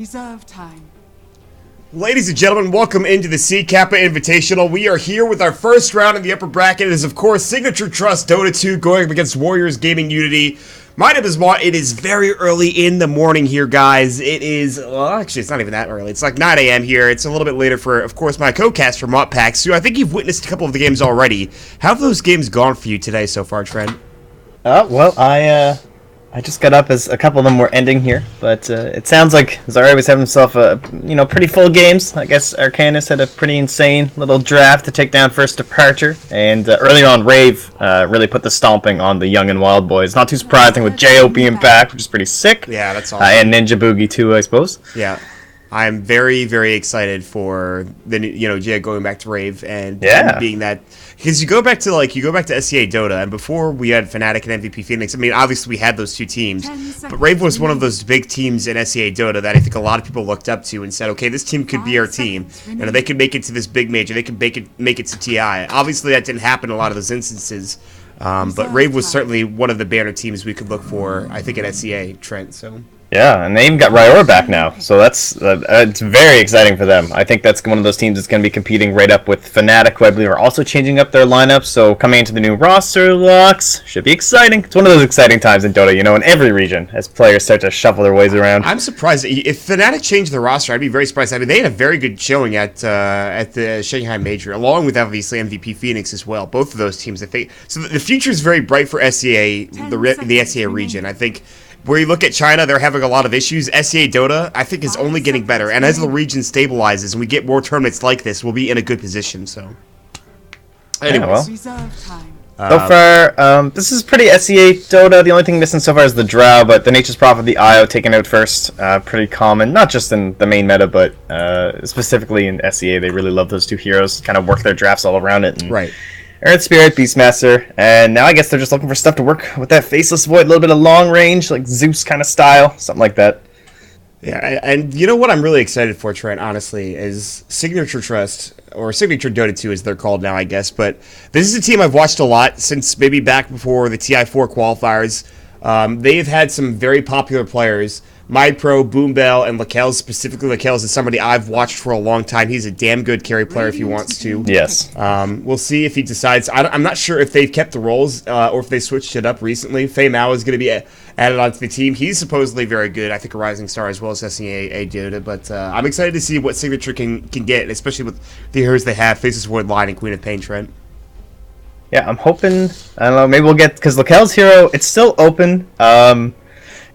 Reserve time. Ladies and gentlemen, welcome into the Kappa Invitational. We are here with our first round in the upper bracket. It is, of course, Signature.Dota2 going up against Warriors Gaming.Unity. My name is Mott. It is very early in the morning here, guys. It is, well, actually, it's not even that early. It's like 9 a.m. here. It's a little bit later for, of course, my co-caster, Mott Pax. So I think you've witnessed a couple of the games already. How have those games gone for you today so far, Trent? Well, I just got up as a couple of them were ending here, but it sounds like Zari was having himself a, pretty full games. I guess Arcanus had a pretty insane little draft to take down first departure, and earlier on, Rave really put the stomping on the young and wild boys. Not too surprising with Jo being back, which is pretty sick. Yeah, that's awesome. And Ninja Boogie too, I suppose. Yeah. I'm very, very excited for the Jay going back to Rave and being that, because you go back to SCA Dota, and before we had Fnatic and MVP Phoenix. I mean, obviously we had those two teams, but Rave was one of those big teams in SCA Dota that I think a lot of people looked up to and said, okay, this team could be our team. They could make it to this big major. They could make it to TI. Obviously, that didn't happen in a lot of those instances, but Rave was certainly one of the banner teams we could look for. I think at SCA, Trent. So. Yeah, and they even got Ryor back now, so that's it's very exciting for them. I think that's one of those teams that's going to be competing right up with Fnatic, who I believe are also changing up their lineup, so coming into the new roster locks should be exciting. It's one of those exciting times in Dota, in every region, as players start to shuffle their ways around. I'm surprised. If Fnatic changed their roster, I'd be very surprised. I mean, they had a very good showing at the Shanghai Major, along with obviously MVP Phoenix as well. Both of those teams, I think. So the future is very bright for SCA, the SCA region. I think. Where you look at China, they're having a lot of issues. SCA Dota, I think, is only getting better. And as the region stabilizes and we get more tournaments like this, we'll be in a good position. So, anyways. So far, this is pretty SCA Dota. The only thing missing so far is the Drow, but the Nature's Prophet, the Io taken out first. Pretty common, not just in the main meta, but specifically in SCA. They really love those two heroes, kind of work their drafts all around it. And right. Earth Spirit, Beastmaster, and now I guess they're just looking for stuff to work with that Faceless Void, a little bit of long range, like Zeus kind of style, something like that. Yeah, and you know what I'm really excited for, Trent, honestly, is Signature.Trust, or Signature.Dota2 as they're called now, I guess, but this is a team I've watched a lot since maybe back before the TI4 qualifiers. They've had some very popular players. MyPro, Boombell, and Lakelz. Specifically, Lakelz is somebody I've watched for a long time. He's a damn good carry player if he wants to. Yes. We'll see if he decides. I'm not sure if they've kept the roles or if they switched it up recently. Fei Mao is going to be added onto the team. He's supposedly very good. I think a rising star as well as SCA Dota. But I'm excited to see what Signature can get, especially with the heroes they have. Faceless Void Line and Queen of Pain, Trent. Yeah, I'm hoping. I don't know. Maybe we'll get, because Lakel's hero. It's still open.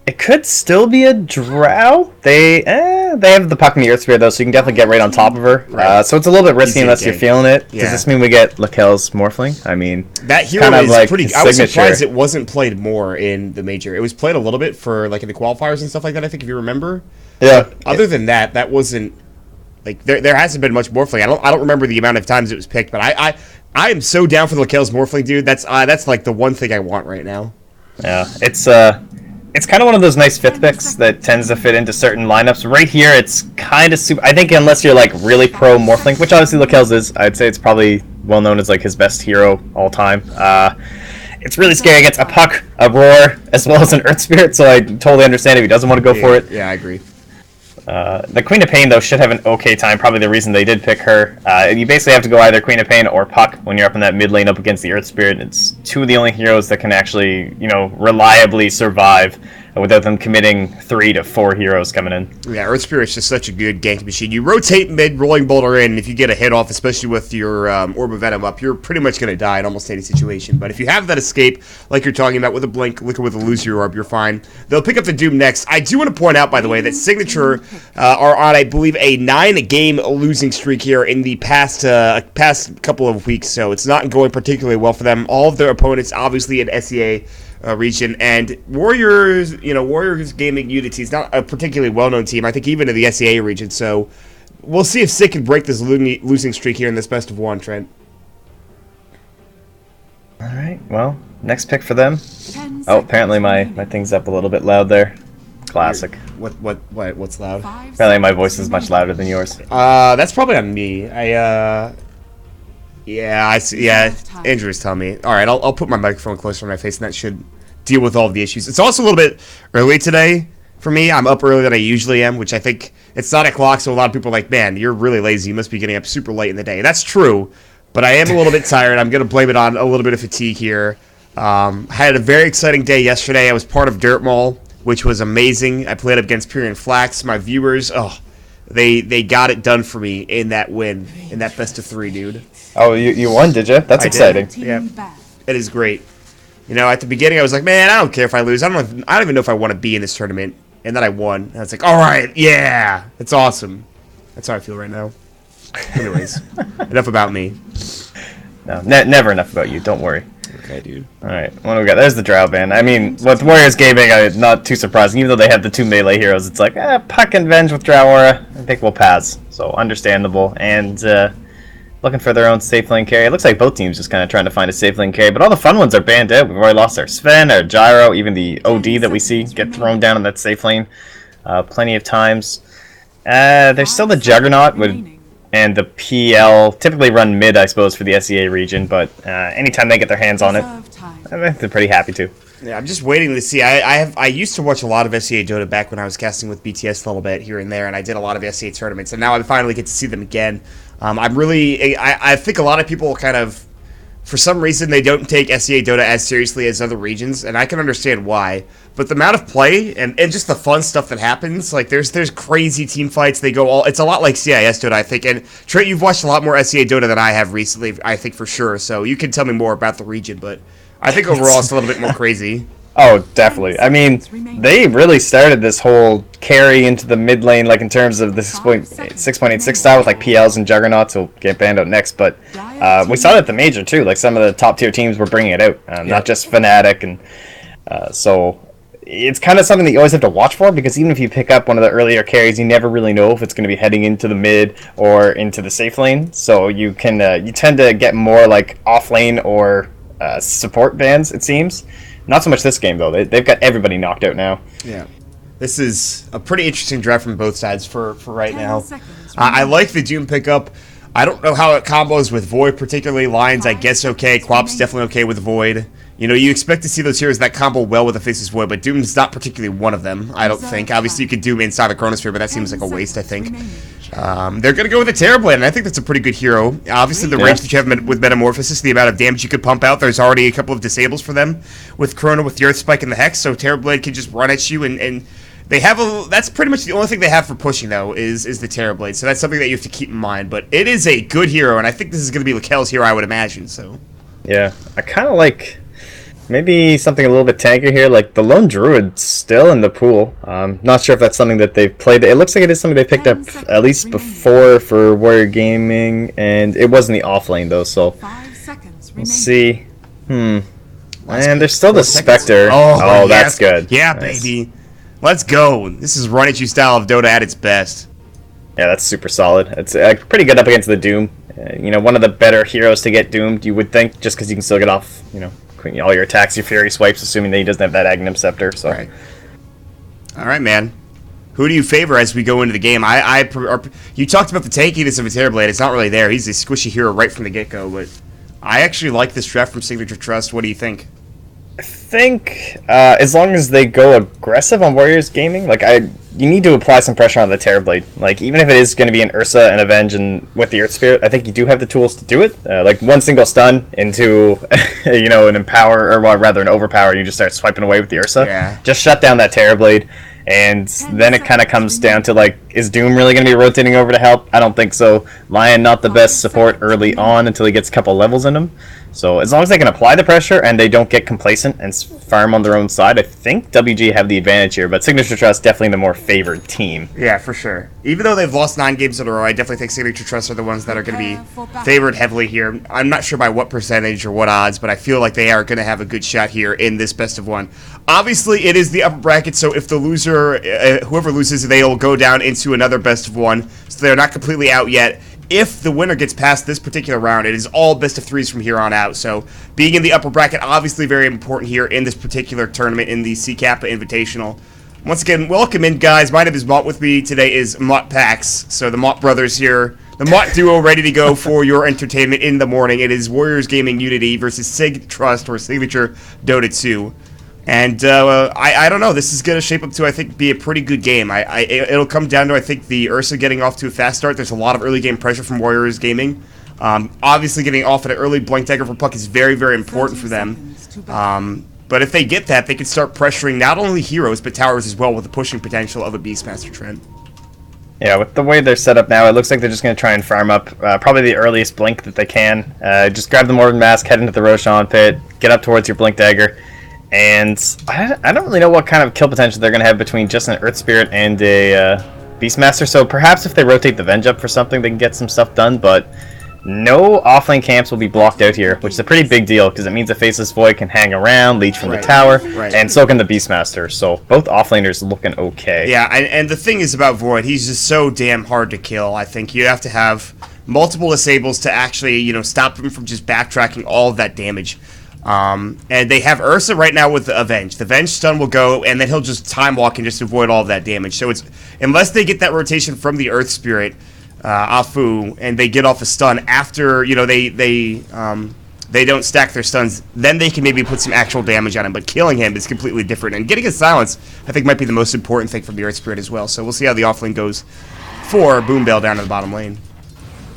It could still be a Drow. They have the puck in the Earth Spirit though, so you can definitely get right on top of her. Right. So it's a little bit risky unless you're feeling it. Yeah. Does this mean we get Lakel's Morphling? I mean, that hero is like pretty. I was surprised it wasn't played more in the major. It was played a little bit for like in the qualifiers and stuff like that. I think if you remember. Yeah. But other than that, that wasn't like there hasn't been much Morphling. I don't remember the amount of times it was picked, but I am so down for the Lakel's Morphling, dude. That's like the one thing I want right now. Yeah, it's kind of one of those nice fifth picks that tends to fit into certain lineups. Right here, it's kind of super. I think unless you're like really pro Morphling, which obviously Lakelz is, I'd say it's probably well known as like his best hero all time. It's really scary against a puck, a roar, as well as an Earth Spirit. So I totally understand if he doesn't want to go for it. Yeah, I agree. The Queen of Pain, though, should have an okay time. Probably the reason they did pick her. You basically have to go either Queen of Pain or Puck when you're up in that mid lane up against the Earth Spirit. It's two of the only heroes that can actually, reliably survive without them committing 3 to 4 heroes coming in. Yeah, Earth Spirit's just such a good gank machine. You rotate mid, rolling boulder in, and if you get a hit off, especially with your Orb of Venom up, you're pretty much going to die in almost any situation. But if you have that escape, like you're talking about with a Blink, with a Loser Orb, you're fine. They'll pick up the Doom next. I do want to point out, by the way, that Signature are on, I believe, a 9-game losing streak here in the past couple of weeks, so it's not going particularly well for them. All of their opponents, obviously, in SEA region, and Warriors Gaming.Unity is not a particularly well-known team, I think, even in the SEA region, so we'll see if Sig can break this losing streak here in this best of one, Trent. Alright, well, next pick for them. Oh, apparently my thing's up a little bit loud there. Classic. What's loud? Apparently my voice is much louder than yours. That's probably on me. Andrew's telling me. Alright, I'll put my microphone closer to my face, and that should deal with all of the issues. It's also a little bit early today, for me. I'm up earlier than I usually am, which I think it's not o'clock, so a lot of people are like, man, you're really lazy. You must be getting up super late in the day. That's true, but I am a little bit tired. I'm going to blame it on a little bit of fatigue here. Had a very exciting day yesterday. I was part of Dirt Mall, which was amazing. I played up against Pyrian Flax. My viewers, they got it done for me in that win, in that best of 3, dude. Oh, you won, did you? That's exciting. Yeah, it is great. You know, at the beginning, I was like, man, I don't care if I lose. I don't even know if I want to be in this tournament. And then I won. And I was like, all right, yeah, it's awesome. That's how I feel right now. Anyways, enough about me. No, never enough about you. Don't worry. Okay, dude. All right, what do we got? There's the Drow Band. I mean, with Warriors Gaming, not too surprising. Even though they have the 2 melee heroes, it's like, Puck and Venge with Drow Aura. I think we'll pass. So, understandable. And, looking for their own safe lane carry. It looks like both teams just kind of trying to find a safe lane carry, but all the fun ones are banned out. We've already lost our Sven, our Gyro, even the OD that we see get thrown down in that safe lane plenty of times. There's still the Juggernaut and the PL, typically run mid, I suppose, for the SEA region, but anytime they get their hands on it, I think they're pretty happy to. Yeah, I'm just waiting to see. I used to watch a lot of SEA Dota back when I was casting with BTS a little bit here and there, and I did a lot of SEA tournaments, and now I finally get to see them again. I think a lot of people kind of, for some reason, they don't take SEA Dota as seriously as other regions, and I can understand why. But the amount of play and just the fun stuff that happens, like there's crazy team fights. They go all. It's a lot like CIS Dota, I think. And Trey, you've watched a lot more SEA Dota than I have recently, I think for sure. So you can tell me more about the region, but I think overall it's a little bit more crazy. Oh, definitely. I mean, they really started this whole carry into the mid lane, like in terms of the 6.86 style with like PLs and Juggernauts will get banned out next. But we saw that at the major too. Like some of the top tier teams were bringing it out, not just Fnatic, and so it's kind of something that you always have to watch for, because even if you pick up one of the earlier carries, you never really know if it's going to be heading into the mid or into the safe lane. So you can you tend to get more like off lane or support bans, it seems. Not so much this game, though. They've got everybody knocked out now. Yeah. This is a pretty interesting draft from both sides for right now. I like the Doom pickup. I don't know how it combos with Void, particularly. Lions, I guess, okay. Quap's definitely okay with Void. You know, you expect to see those heroes that combo well with the Faceless Void, but Doom's not particularly one of them, I don't think. Obviously, you could Doom inside the Chronosphere, but that seems like a waste, I think. They're going to go with a Terrorblade, and I think that's a pretty good hero. Obviously, the range that you have with Metamorphosis, the amount of damage you could pump out, there's already a couple of disables for them with Chrono, with the Earth Spike and the Hex, so Terrorblade can just run at you, and they have that's pretty much the only thing they have for pushing, though, is the Terrorblade, so that's something that you have to keep in mind. But it is a good hero, and I think this is going to be Lakel's hero, I would imagine, so. Yeah, I kind of like maybe something a little bit tankier here, like the Lone Druid still in the pool. Not sure if that's something that they've played. It looks like it is something they picked up at least before for Warrior Gaming, and it was in the off lane though, so we'll see. And there's still the Spectre. Oh, that's good. Yeah, nice. Baby. Let's go. This is run at you style of Dota at its best. Yeah, that's super solid. It's pretty good up against the Doom. You know, one of the better heroes to get doomed, you would think, just because you can still get off, you know, all your attacks, your Fury swipes, assuming that he doesn't have that Aghanim Scepter. So. Right. All right, man. Who do you favor as we go into the game? You talked about the tankiness of a Terrorblade. It's not really there. He's a squishy hero right from the get-go, but I actually like this draft from Signature.Trust. What do you think? I think as long as they go aggressive on Warriors Gaming, like you need to apply some pressure on the Terrorblade. Like even if it is going to be an Ursa and Avenge and with the Earth Spirit, I think you do have the tools to do it. Like one single stun into you know, an Empower, or well, rather an Overpower, and you just start swiping away with the Ursa. Yeah. Just shut down that Terrorblade. And then it kind of comes down to, like, is Doom really going to be rotating over to help? I don't think so. Lion, not the best support early on until he gets a couple levels in him. So as long as they can apply the pressure and they don't get complacent and farm on their own side, I think WG have the advantage here. But Signature.Trust definitely the more favored team. Yeah, for sure. Even though they've lost 9 games in a row, I definitely think Signature.Trust are the ones that are going to be favored heavily here. I'm not sure by what percentage or what odds, but I feel like they are going to have a good shot here in this best of one. Obviously, it is the upper bracket, so if the loser, whoever loses, they'll go down into another best of one. So they're not completely out yet. If the winner gets past this particular round, it is all best of 3s from here on out. So being in the upper bracket, obviously very important here in this particular tournament in the Kappa Invitational. Once again, welcome in, guys. My name is Mott. With me today is Mott Pax. So the Mott brothers here, the Mott duo ready to go for your entertainment in the morning. It is Warriors Gaming Unity versus Sig.Trust or Signature.Dota2. And I don't know. This is going to shape up to, I think, be a pretty good game. It'll come down to, I think, the Ursa getting off to a fast start. There's a lot of early game pressure from Warriors Gaming. Obviously, getting off at an early Blink Dagger for Puck is very, very important for them. But if they get that, they can start pressuring not only heroes, but towers as well with the pushing potential of a Beastmaster Trent. Yeah, with the way they're set up now, it looks like they're just going to try and farm up probably the earliest Blink that they can. Just grab the Morbid Mask, head into the Roshan pit, get up towards your Blink Dagger. And I don't really know what kind of kill potential they're going to have between just an Earth Spirit and a Beastmaster. So perhaps if they rotate the Venge up for something, they can get some stuff done. But no offlane camps will be blocked out here, which is a pretty big deal because it means the Faceless Void can hang around, leech from the tower, and so can the Beastmaster. So both offlaners looking okay. Yeah, and the thing is about Void, he's just so damn hard to kill. I think you have to have multiple disables to actually, stop him from just backtracking all of that damage. And they have Ursa right now with the Avenge. The Venge stun will go, and then he'll just time walk and just avoid all of that damage. So it's unless they get that rotation from the Earth Spirit, Afu, and they get off a stun after they don't stack their stuns, then they can maybe put some actual damage on him. But killing him is completely different, and getting a silence I think might be the most important thing from the Earth Spirit as well. So we'll see how the offlane goes for Boombell down in the bottom lane.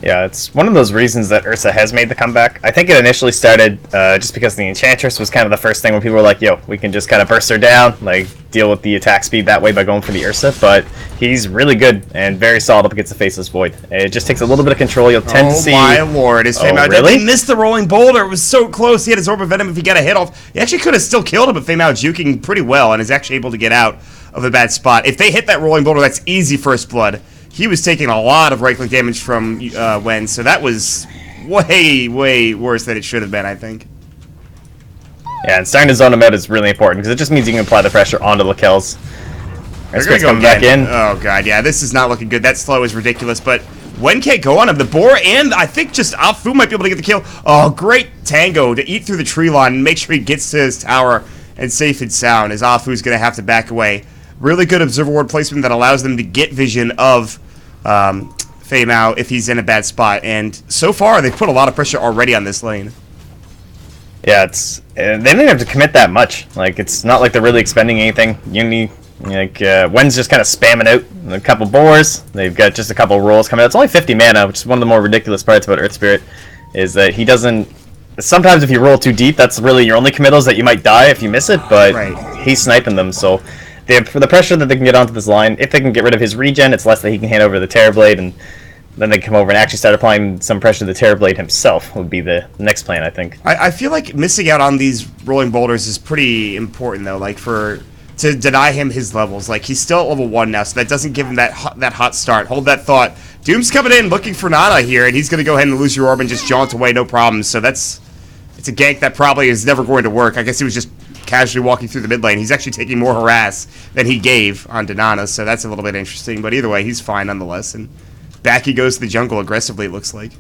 Yeah, it's one of those reasons that Ursa has made the comeback. I think it initially started just because the Enchantress was kind of the first thing when people were like, yo, we can just kind of burst her down, like deal with the attack speed that way by going for the Ursa, but he's really good and very solid up against the Faceless Void. It just takes a little bit of control. You'll tend to see... Oh my lord, his Fame Out. Really? He missed the Rolling Boulder. It was so close. He had his Orb of Venom. If he got a hit off, he actually could have still killed him, but Fame Out juking pretty well and is actually able to get out of a bad spot. If they hit that Rolling Boulder, that's easy First Blood. He was taking a lot of right-click damage from Wen, so that was way, way worse than it should have been, I think. Yeah, and starting to zone him out is really important, because it just means you can apply the pressure onto the kills. They're going to go back in. Oh, God, yeah, this is not looking good. That slow is ridiculous, but Wen can't go on him. The Boar and I think just Afu might be able to get the kill. Oh, great tango to eat through the tree line and make sure he gets to his tower and safe and sound, as Afu's going to have to back away. Really good Observer Ward placement that allows them to get vision of Fame Out if he's in a bad spot. And so far, they've put a lot of pressure already on this lane. Yeah, they don't have to commit that much. Like, it's not like they're really expending anything. Unity, Wen's just kind of spamming out a couple boars. They've got just a couple rolls coming out. It's only 50 mana, which is one of the more ridiculous parts about Earth Spirit, is that he doesn't... Sometimes if you roll too deep, that's really your only committals that you might die if you miss it, but he's sniping them, so... For the pressure that they can get onto this line, if they can get rid of his regen, it's less that he can hand over the Terrorblade, and then they come over and actually start applying some pressure to the Terrorblade himself would be the next plan, I think. I feel like missing out on these rolling boulders is pretty important, though, like to deny him his levels. Like, he's still at level 1 now, so that doesn't give him that hot start. Hold that thought. Doom's coming in looking for Nana here, and he's going to go ahead and lose your orb and just jaunt away, no problem. So it's a gank that probably is never going to work. I guess he was just casually walking through the mid lane. He's actually taking more harass than he gave on Danana, so that's a little bit interesting. But either way, he's fine nonetheless. And back he goes to the jungle aggressively, it looks like.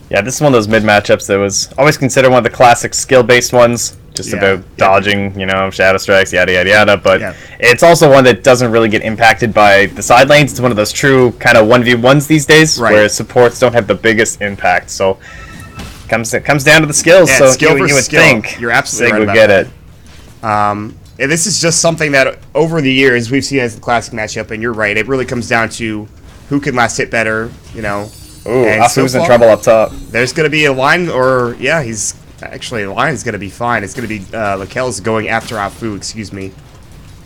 Yeah, this is one of those mid matchups that was always considered one of the classic skill-based ones, just about dodging, shadow strikes, yada, yada, yada. But it's also one that doesn't really get impacted by the side lanes. It's one of those true kind of 1v1s these days, where supports don't have the biggest impact. So it comes down to the skills. Yeah, so skill you would skill. think You're absolutely Sig right would about get that. And this is just something that over the years we've seen as the classic matchup, and you're right, it really comes down to who can last hit better, Ooh, Afu's in trouble up top. There's going to be a line, he's actually, a line is going to be fine. It's going to be Lakel's going after Afu, excuse me.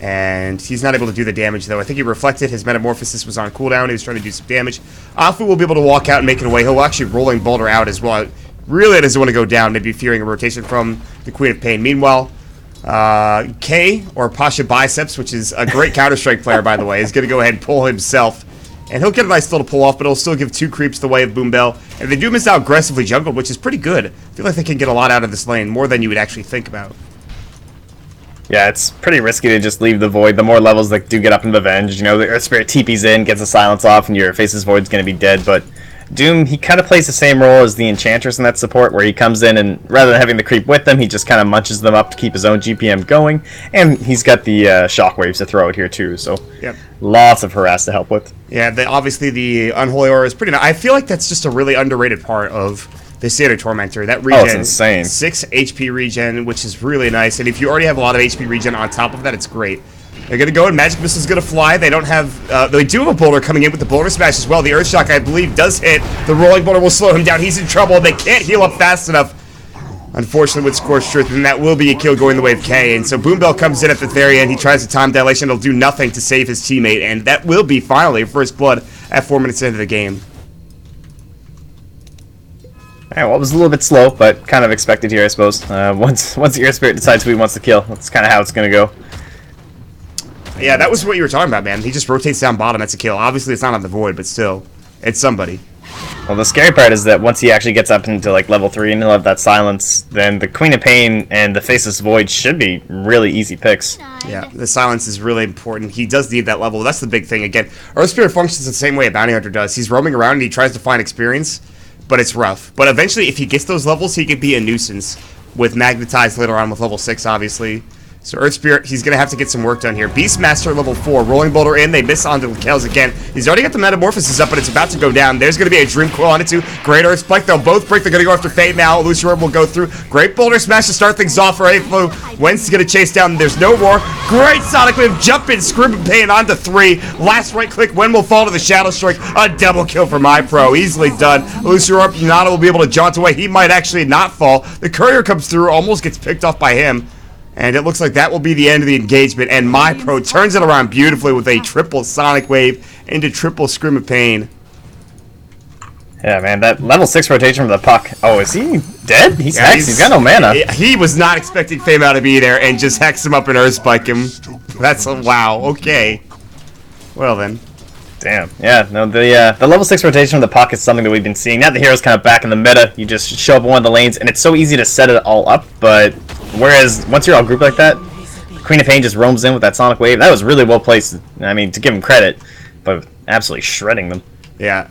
And he's not able to do the damage, though. I think he reflected. His Metamorphosis was on cooldown. He was trying to do some damage. Afu will be able to walk out and make it away. He'll actually rolling Boulder out as well. Really doesn't want to go down, maybe fearing a rotation from the Queen of Pain. Meanwhile, K, or Pasha Biceps, which is a great Counter-Strike player, by the way, is going to go ahead and pull himself. And he'll get a nice little pull-off, but he'll still give 2 creeps the way of Boombell. And they do miss out aggressively jungled, which is pretty good. I feel like they can get a lot out of this lane, more than you would actually think about. Yeah, it's pretty risky to just leave the Void. The more levels that do get up into the Venge, the Earth Spirit TP's in, gets the silence off, and your Faceless Void's going to be dead, but... Doom, he kind of plays the same role as the Enchantress in that support, where he comes in and rather than having the creep with them, he just kind of munches them up to keep his own GPM going, and he's got the shockwaves to throw out here too, so lots of harass to help with. Yeah, obviously the Unholy Aura is pretty nice. I feel like that's just a really underrated part of the Standard Tormentor. That regen, it's insane. 6 HP regen, which is really nice. And if you already have a lot of HP regen on top of that, it's great. They're going to go and Magic Missile's going to fly. They don't have... they do have a boulder coming in with the boulder smash as well. The Earth Shock, I believe, does hit. The rolling boulder will slow him down. He's in trouble. They can't heal up fast enough. Unfortunately, with Scorched Earth, and that will be a kill going the way of K. And so Boombell comes in at the very end. He tries to time dilation. It'll do nothing to save his teammate. And that will be, finally, first blood at 4 minutes into the game. Alright, well, it was a little bit slow, but kind of expected here, I suppose. Once the Earth Spirit decides who he wants to kill, that's kind of how it's going to go. Yeah, that was what you were talking about, man. He just rotates down bottom. That's a kill. Obviously, it's not on the Void, but still, it's somebody. Well, the scary part is that once he actually gets up into like level 3 and he'll have that silence, then the Queen of Pain and the Faceless Void should be really easy picks. Yeah, the silence is really important. He does need that level. That's the big thing. Again, Earth Spirit functions the same way a Bounty Hunter does. He's roaming around and he tries to find experience, but it's rough. But eventually, if he gets those levels, he could be a nuisance with Magnetize later on with level 6, obviously. So Earth Spirit, he's going to have to get some work done here. Beastmaster level 4, Rolling Boulder in. They miss onto Kells again. He's already got the Metamorphosis up, but it's about to go down. There's going to be a Dream Coil on it too. Great Earth Spike. They'll both break. They're going to go after Fate now. Illusion Orb will go through. Great Boulder Smash to start things off for A-Flu. Wentz going to chase down. There's no more. Great Sonic Wave. Jump in. Scrim and Pain onto 3. Last right click. Wen will fall to the Shadow Strike. A double kill for MyPro. Easily done. Illusion Orb. Nana will be able to jaunt away. He might actually not fall. The Courier comes through. Almost gets picked off by him. And it looks like that will be the end of the engagement. And MyPro turns it around beautifully with a triple Sonic Wave into triple Scream of Pain. Yeah, man, that level 6 rotation for the puck. Oh, is he dead? He's hexed. He's got no mana. He was not expecting Fame-Out to be there and just hex him up and Earth Spike him. That's a wow. Okay. Well then. Damn. Yeah, no, the level 6 rotation of the puck is something that we've been seeing. Now the hero's kind of back in the meta. You just show up in one of the lanes, and it's so easy to set it all up, but whereas once you're all grouped like that, Queen of Pain just roams in with that Sonic Wave. That was really well placed. I mean, to give him credit, but absolutely shredding them. Yeah.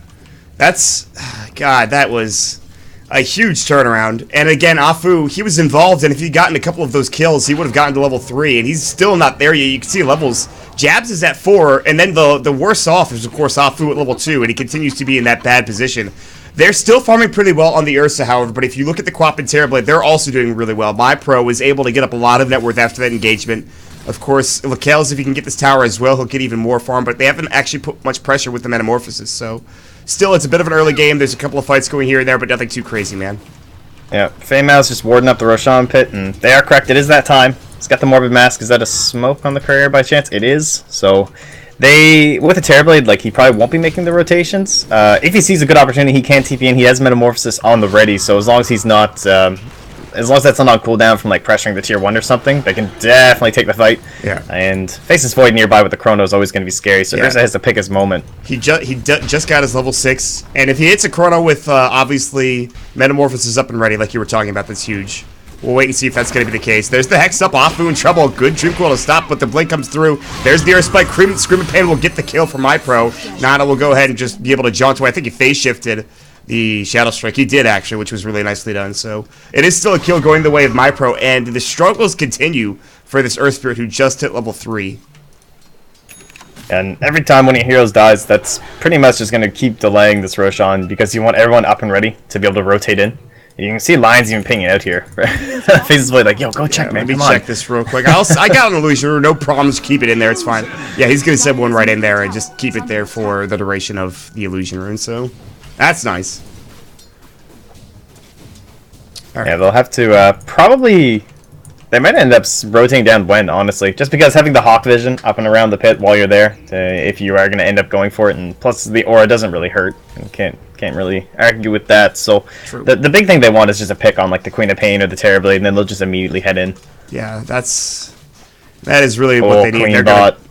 That's... God, that was a huge turnaround. And again, Afu, he was involved, and if he'd gotten a couple of those kills, he would have gotten to level 3, and he's still not there yet. You can see levels... Jabs is at 4, and then the worst off is, of course, Afu at level 2, and he continues to be in that bad position. They're still farming pretty well on the Ursa, however, but if you look at the Quap and Terrorblade, they're also doing really well. MyPro was able to get up a lot of net worth after that engagement. Of course, Lakel's, if he can get this tower as well, he'll get even more farm, but they haven't actually put much pressure with the Metamorphosis, so... Still, it's a bit of an early game. There's a couple of fights going here and there, but nothing too crazy, man. Yeah, Fame-Out's just warding up the Roshan pit, and they are correct. It is that time. It's got the Morbid Mask. Is that a smoke on the Courier by chance? It is. So, they, with the Terrorblade, like, he probably won't be making the rotations. If he sees a good opportunity, he can TP in. He has Metamorphosis on the ready, so as long as he's not... as long as that's not on cooldown from like pressuring the tier 1 or something, they can definitely take the fight. Yeah. And Faceless Void nearby with the Chrono is always going to be scary, so Ursa has to pick his moment. He just got his level 6, and if he hits a Chrono with obviously Metamorphosis up and ready, like you were talking about, that's huge. We'll wait and see if that's going to be the case. There's the Hex up, Afu in trouble. Good Dream Coil to stop, but the Blink comes through. There's the Earth Spike. Scream and Pain will get the kill for MyPro. Nana will go ahead and just be able to jaunt away. I think he phase shifted the Shadow Strike. He did, actually, which was really nicely done. So it is still a kill going the way of MyPro, and the struggles continue for this Earth Spirit who just hit level 3. And every time one of your heroes dies, that's pretty much just going to keep delaying this Roshan, because you want everyone up and ready to be able to rotate in. You can see Lions even pinging out here. Faces like, yo, go check, man. Let me check this real quick. I got an illusion. No problems. Keep it in there. It's fine. Yeah, he's going to send one right in there and just keep it there for the duration of the illusion rune. So that's nice. Right. Yeah, they'll have to probably... They might end up rotating down Wen, honestly. Just because having the Hawk Vision up and around the pit while you're there, if you are going to end up going for it, and plus the aura doesn't really hurt. And can't really argue with that. So the big thing they want is just a pick on like the Queen of Pain or the Terrorblade, and then they'll just immediately head in. Yeah, that is really what they need.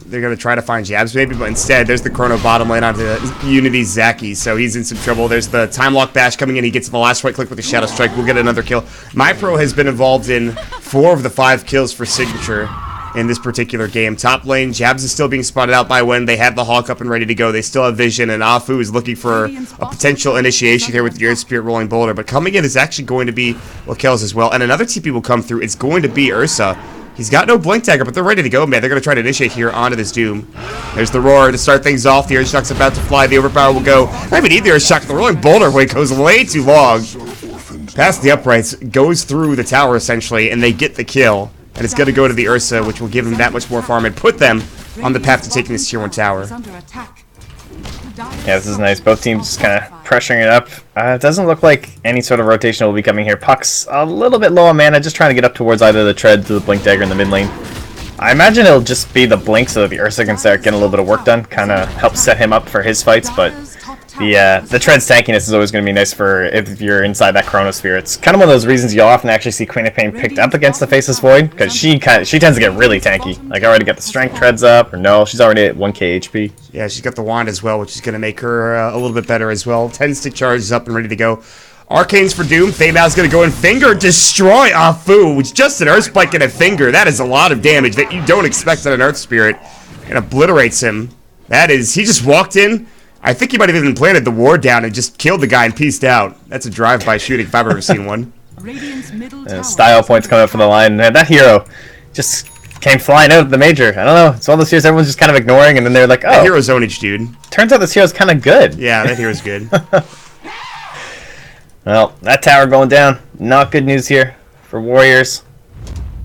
They're gonna try to find jabs maybe, but instead there's the Chrono bottom lane onto Unity Zaki, so he's in some trouble. There's the Time Lock Bash coming in. He gets the last right click with the Shadow Strike. We'll get another kill. MyPro has been involved in 4 of the 5 kills for Signature in this particular game. Top lane, Jabs is still being spotted out by Wen. They have the Hawk up and ready to go. They still have Vision, and Afu is looking for a potential initiation here with the Earth Spirit Rolling Boulder. But coming in is actually going to be Lakel's as well. And another TP will come through. It's going to be Ursa. He's got no Blink Dagger, but they're ready to go, man. They're going to try to initiate here onto this Doom. There's the Roar to start things off. The Earth Shock's about to fly. The Overpower will go. I don't even need the Earth Shock. The Rolling Boulder wait goes way too long. past the uprights, goes through the tower essentially, and they get the kill. And it's going to go to the Ursa, which will give them that much more farm and put them on the path to taking this tier 1 tower. Yeah, this is nice. Both teams just kind of pressuring it up. It doesn't look like any sort of rotation will be coming here. Puck's a little bit low on mana, just trying to get up towards either the Tread to the Blink Dagger in the mid lane. I imagine it'll just be the Blink so that the Ursa can start getting a little bit of work done, kind of help set him up for his fights, but the Tread's tankiness is always going to be nice for if you're inside that Chronosphere. It's kind of one of those reasons you'll often actually see Queen of Pain picked up against the Faceless Void, because she tends to get really tanky. Like, I already got the Strength Treads up, or no, she's already at 1k HP. Yeah, she's got the Wand as well, which is going to make her a little bit better as well. 10 stick charges up and ready to go. Arcanes for Doom. Feymao's going to go and Finger Destroy Afu, which just an Earth Spike and a Finger. That is a lot of damage that you don't expect on an Earth Spirit. And obliterates him. That is, he just walked in. I think he might have even planted the ward down and just killed the guy and pieced out. That's a drive-by shooting if I've ever seen one. Style points coming up for the line. Man, that hero just came flying out of the major. I don't know. It's one of those heroes everyone's just kind of ignoring, and then they're like, oh. That hero's zonage, dude. Turns out this hero's kind of good. Yeah, that hero's good. Well, that tower going down. Not good news here for Warriors.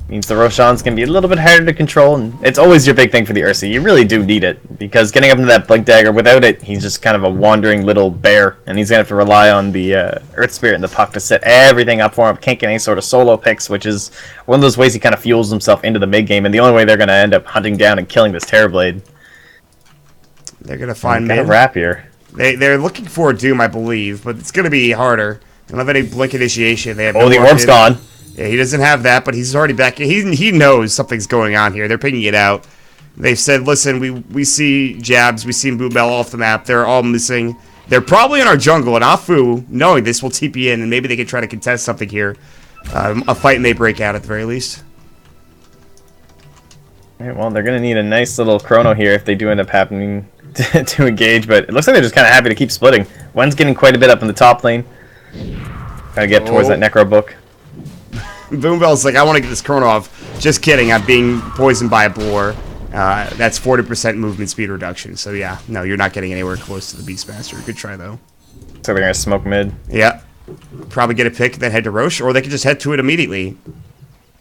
Means the Roshan's going to be a little bit harder to control, and it's always your big thing for the Ursa. You really do need it, because getting up into that Blink Dagger, without it, he's just kind of a wandering little bear, and he's going to have to rely on the Earth Spirit and the Puck to set everything up for him. Can't get any sort of solo picks, which is one of those ways he kind of fuels himself into the mid-game, and the only way they're going to end up hunting down and killing this Terrorblade. They're going to find mid. Got a wrap here. They're looking for a Doom, I believe, but it's going to be harder. They don't have any Blink Initiation. They have the orb's gone. Yeah, he doesn't have that, but he's already back. He knows something's going on here. They're picking it out. They've said, listen, we see Jabs, we see Boobell off the map. They're all missing. They're probably in our jungle, and Afu, knowing this, will TP in, and maybe they can try to contest something here. A fight may break out at the very least. Alright, well, they're going to need a nice little chrono here if they do end up happening to engage, but it looks like they're just kind of happy to keep splitting. One's getting quite a bit up in the top lane. Gotta get towards that Necro book. Boombell's like, I want to get this chrono off. Just kidding, I'm being poisoned by a boar. That's 40% movement speed reduction. So yeah, no, you're not getting anywhere close to the Beastmaster. Good try though. So they're gonna smoke mid. Yeah. Probably get a pick, then head to Roche, or they could just head to it immediately.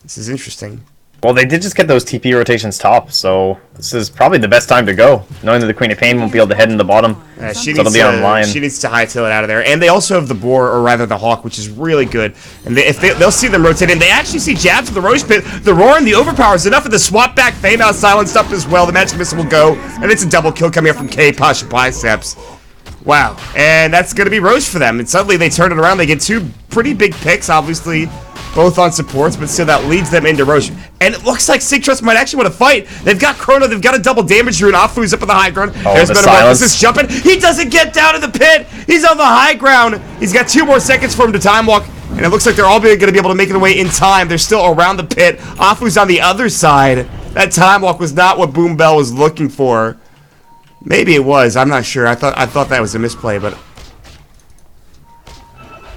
This is interesting. Well, they did just get those TP rotations top, so this is probably the best time to go, knowing that the Queen of Pain won't be able to head in the bottom. She needs to hightail it out of there. And they also have the Boar, or rather the Hawk, which is really good. And they'll see them rotate in. They actually see Jabs with the Roche Pit. The Roar and the Overpower is enough of the swap back. Feymao's silenced up as well. The Magic Missile will go. And it's a double kill coming up from K. Pasha Biceps. Wow. And that's going to be Roche for them. And suddenly they turn it around. They get two pretty big picks, obviously. Both on supports, but still that leads them into Roche. And it looks like sig.Trust might actually want to fight. They've got Chrono, they've got a double damage rune. Afu's up on the high ground. There's Metamorphosis jumping. He doesn't get down to the pit. He's on the high ground. He's got 2 more seconds for him to time walk. And it looks like they're all going to be able to make their way in time. They're still around the pit. Afu's on the other side. That time walk was not what Boombell was looking for. Maybe it was. I'm not sure. I thought that was a misplay, but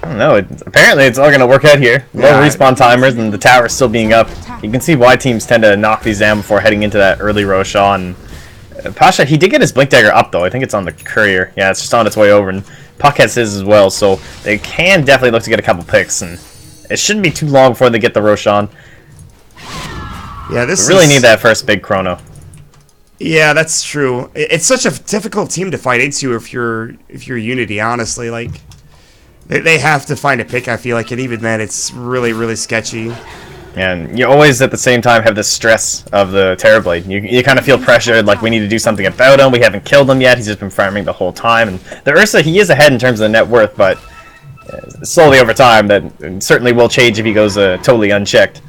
I don't know. Apparently, it's all going to work out here. Low respawn timers and the tower still being up. You can see why teams tend to knock these down before heading into that early Roshan. Pasha, he did get his Blink Dagger up, though. I think it's on the Courier. Yeah, it's just on its way over. And Puck has his as well, so they can definitely look to get a couple picks. And it shouldn't be too long before they get the Roshan. Yeah, we really need that first big chrono. Yeah, that's true. It's such a difficult team to fight into if you're Unity, honestly. Like, they have to find a pick, I feel like, and even then, it's really, really sketchy. And you always, at the same time, have the stress of the Terrorblade. You kind of feel pressured, like we need to do something about him. We haven't killed him yet. He's just been farming the whole time. And the Ursa, he is ahead in terms of the net worth, but slowly over time, that certainly will change if he goes totally unchecked.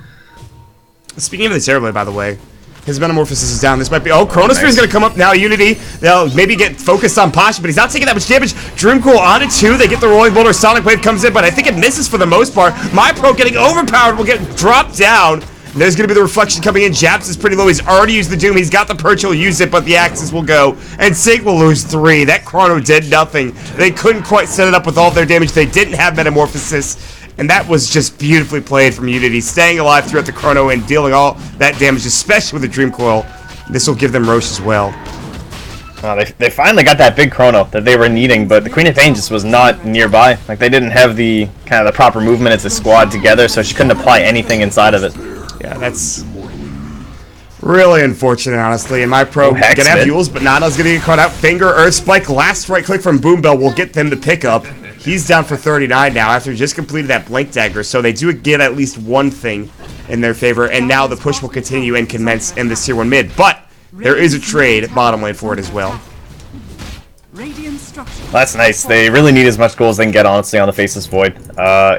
Speaking of the Terrorblade, by the way, his Metamorphosis is down. This might be... Oh, Chronosphere is going to come up now. Unity, they'll maybe get focused on Pasha, but he's not taking that much damage. Dreamcool on it, too. They get the Rolling Boulder. Sonic Wave comes in, but I think it misses for the most part. MyPro getting overpowered will get dropped down. And there's going to be the Reflection coming in. Japs is pretty low. He's already used the Doom. He's got the Perch. He'll use it, but the Axis will go. And Sig will lose 3. That Chrono did nothing. They couldn't quite set it up with all their damage. They didn't have Metamorphosis. And that was just beautifully played from Unity, staying alive throughout the Chrono and dealing all that damage, especially with the Dream Coil. This will give them Roche as well. They finally got that big chrono that they were needing, but the Queen of Pain just was not nearby. Like, they didn't have the kind of the proper movement as a squad together, so she couldn't apply anything inside of it. Yeah, that's really unfortunate, honestly. And my pro gonna have fuels, but Nana's gonna get caught out. Finger, Earth Spike, last right click from Boombell will get them to pick up. He's down for 39 now after he just completed that Blink Dagger, so they do get at least one thing in their favor, and now the push will continue and commence in the Tier 1 mid. But there is a trade bottom lane for it as well. That's nice. They really need as much gold as they can get, honestly, on the Faceless Void.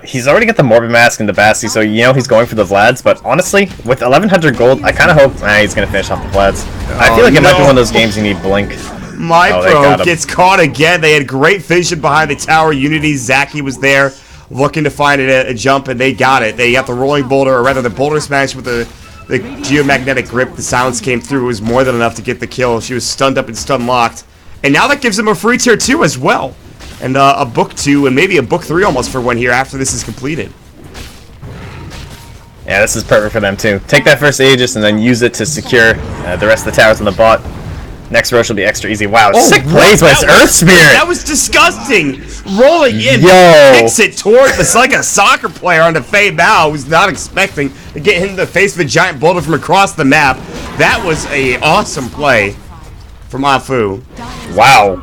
He's already got the Morbid Mask and the Basti, so you know he's going for the Vlads, but honestly, with 1100 gold, I kind of hope he's going to finish off the Vlads. I feel like it might be one of those games you need Blink. My pro gets caught again. They had great vision behind the tower. Unity, Zaki was there looking to find a jump, and they got it. They got the Rolling Boulder, or rather the Boulder Smash with the Geomagnetic Grip. The silence came through. It was more than enough to get the kill. She was stunned up and stun locked. And now that gives them a free tier 2 as well. And a book 2 and maybe a book 3 almost for one here after this is completed. Yeah, this is perfect for them too. Take that first Aegis and then use it to secure the rest of the towers on the bot. Next rush will be extra easy. Wow, sick plays by his Earth Spirit! That was disgusting! Rolling in, kicks it toward it's like a soccer player onto Fei Mao who's not expecting to get hit in the face with a giant boulder from across the map. That was an awesome play from Afu. Wow.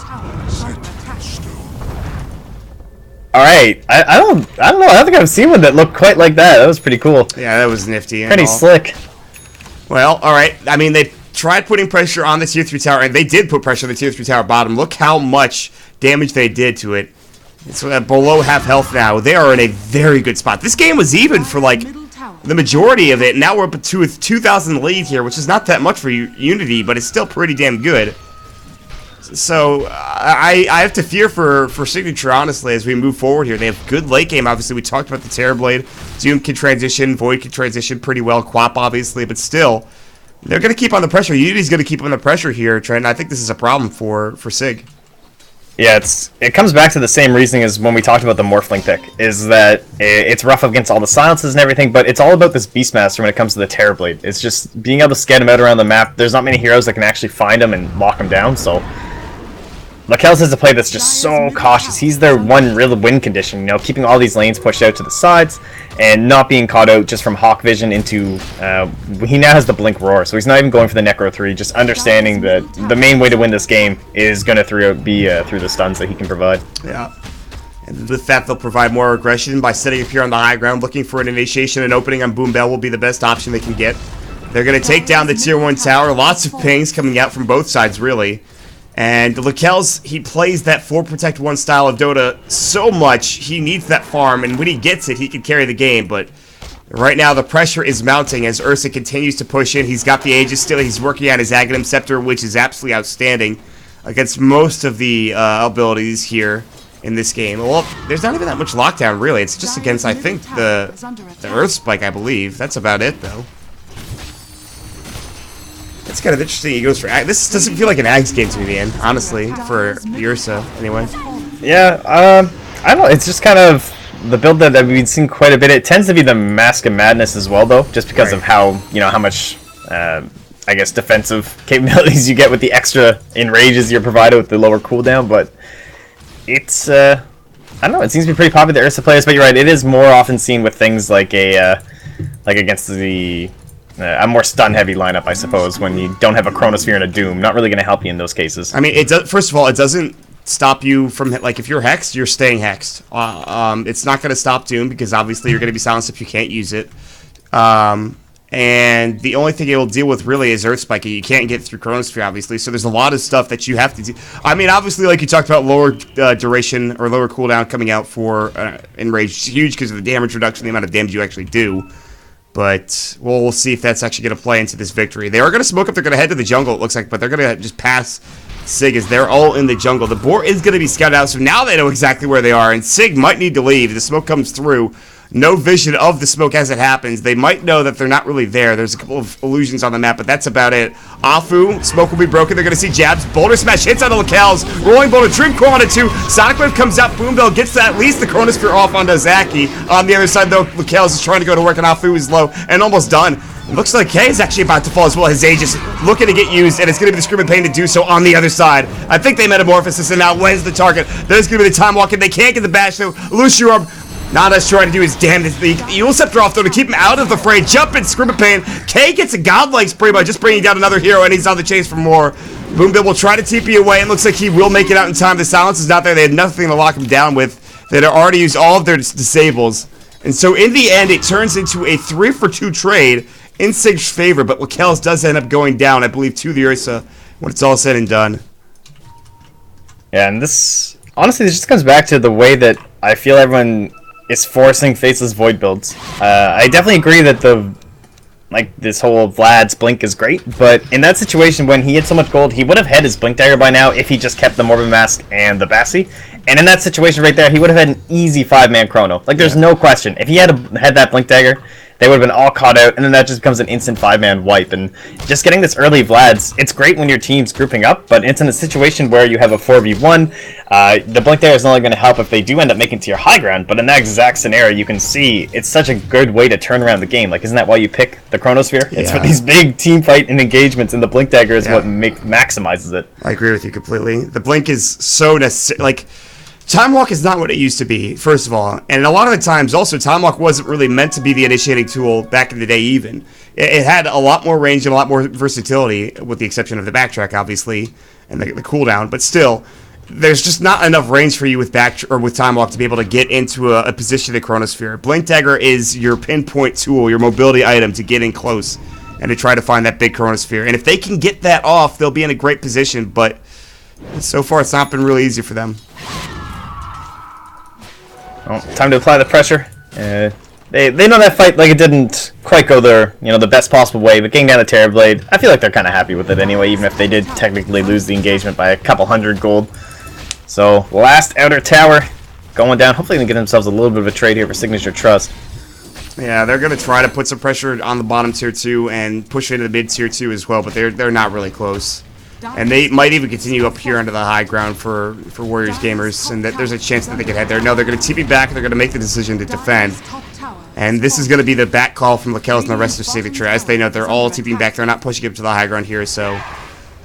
Alright, I don't know, I don't think I've seen one that looked quite like that. That was pretty cool. Yeah, that was nifty. Pretty slick. Well, alright, I mean, they tried putting pressure on the tier 3 tower, and they did put pressure on the tier 3 tower bottom. Look how much damage they did to it. It's below half health now. They are in a very good spot. This game was even for, like, the majority of it. Now we're up to a 2,000 lead here, which is not that much for Unity, but it's still pretty damn good. So, I have to fear for Signature, honestly, as we move forward here. They have good late game, obviously. We talked about the Terrorblade. Doom can transition, Void can transition pretty well, Quap, obviously, but still, they're going to keep on the pressure. Unity's going to keep on the pressure here, Trent. I think this is a problem for Sig. Yeah, it comes back to the same reasoning as when we talked about the Morphling pick, is that it's rough against all the silences and everything, but it's all about this Beastmaster when it comes to the Terrorblade. It's just being able to scan him out around the map. There's not many heroes that can actually find him and lock him down, so Lakel's has a play that's just so cautious. He's their one real win condition, you know, keeping all these lanes pushed out to the sides and not being caught out just from Hawk Vision into... he now has the Blink Roar, so he's not even going for the Necro 3, just understanding that the main way to win this game is going to be through the stuns that he can provide. Yeah. And with that, they'll provide more aggression by setting up here on the high ground, looking for an initiation and opening on Boombell will be the best option they can get. They're going to take down the Tier 1 tower. Lots of pings coming out from both sides, really. And Lakel's, he plays that 4 Protect 1 style of Dota so much, he needs that farm, and when he gets it, he can carry the game, but right now the pressure is mounting as Ursa continues to push in. He's got the Aegis still, he's working on his Aghanim Scepter, which is absolutely outstanding against most of the abilities here in this game. Well, there's not even that much lockdown, really. It's just against, I think, the Earth Spike, I believe. That's about it, though. It's kind of interesting. He goes for this. Doesn't feel like an Ags game to me, man. Honestly, for Ursa, anyway. Yeah, I don't know. It's just kind of the build that we've been seeing quite a bit. It tends to be the Mask of Madness as well, though, just because of how how much I guess defensive capabilities you get with the extra enrages you're provided with the lower cooldown. But it's I don't know. It seems to be pretty popular with the Ursa players. But you're right. It is more often seen with things like like against the a more stun-heavy lineup, I suppose, when you don't have a Chronosphere and a Doom. Not really going to help you in those cases. I mean, it does. First of all, it doesn't stop you from, like, if you're hexed, you're staying hexed. It's not going to stop Doom, because obviously you're going to be silenced if you can't use it. And the only thing it will deal with, really, is Earth Spike. You can't get through Chronosphere, obviously, so there's a lot of stuff that you have to do. I mean, obviously, like you talked about, lower duration or lower cooldown coming out for Enrage. It's huge because of the damage reduction, the amount of damage you actually do. But we'll see if that's actually going to play into this victory. They are going to smoke up. They're going to head to the jungle, it looks like. But they're going to just pass Sig as they're all in the jungle. The boar is going to be scouted out. So now they know exactly where they are. And Sig might need to leave. The smoke comes through. No vision of the smoke as it happens. They might know that they're not really there. There's a couple of illusions on the map, but that's about it. Afu, smoke will be broken. They're going to see jabs. Boulder Smash hits on the Lakel's. Rolling Boulder, Dream Core onto 2. Sonic Wave comes out. Boombell gets at least the Chronosphere off onto Zaki. On the other side, though, Lakel's is trying to go to work, and Afu is low and almost done. Looks like K is actually about to fall as well. His Aegis looking to get used, and it's going to be the Screaming Pain to do so on the other side. I think they metamorphosis, and now Wen's the target. There's going to be the Time Walk, and they can't get the bash, though. Lucio Nada's trying to do his damnedest. The Evil Scepter off, though, to keep him out of the fray. Jump in, Screaming Pain. K gets a godlike spray by just bringing down another hero, and he's on the chase for more. Boombill will try to TP away, and looks like he will make it out in time. The silence is not there. They had nothing to lock him down with. They had already used all of their disables. And so in the end, it turns into a 3-for-2 trade in Sig's favor, but Lakel's does end up going down, I believe, to the Ursa when it's all said and done. Yeah, and this, honestly, this just comes back to the way that I feel everyone is forcing Faceless Void builds. I definitely agree that this whole Vlad's Blink is great, but in that situation when he had so much gold, he would have had his Blink Dagger by now if he just kept the Morbid Mask and the Bassi. And in that situation right there, he would have had an easy 5-man chrono. Like, there's no question. If he had that Blink Dagger, they would have been all caught out, and then that just becomes an instant 5-man wipe. And just getting this early Vlad's, it's great when your team's grouping up, but it's in a situation where you have a 4v1. The Blink Dagger is only going to help if they do end up making it to your high ground, but in that exact scenario, you can see it's such a good way to turn around the game. Like, isn't that why you pick the Chronosphere? Yeah. It's for these big team fight and engagements, and the Blink Dagger is what maximizes it. I agree with you completely. The Blink is so necessary. Like, Time Walk is not what it used to be, first of all. And a lot of the times, also, Time Walk wasn't really meant to be the initiating tool back in the day, even. It had a lot more range and a lot more versatility, with the exception of the backtrack, obviously, and the cooldown. But still, there's just not enough range for you with with Time Walk to be able to get into a position in the Chronosphere. Blink Dagger is your pinpoint tool, your mobility item to get in close and to try to find that big Chronosphere. And if they can get that off, they'll be in a great position. But so far, it's not been really easy for them. Well, time to apply the pressure. They know that fight, like, it didn't quite go the best possible way, but getting down the Terrorblade, I feel like they're kind of happy with it anyway, even if they did technically lose the engagement by a couple hundred gold. So, last outer tower going down. Hopefully they can get themselves a little bit of a trade here for Signature.Trust. Yeah, they're going to try to put some pressure on the bottom tier 2 and push into the mid tier 2 as well, but they're not really close. And they might even continue up here onto the high ground for Warriors gamers, and that there's a chance that they could head there. No, they're going to TP back, and they're going to make the decision to defend. And this is going to be the back call from Lakel's and the rest of Signature, as they know they're all TPing back. They're not pushing up to the high ground here, so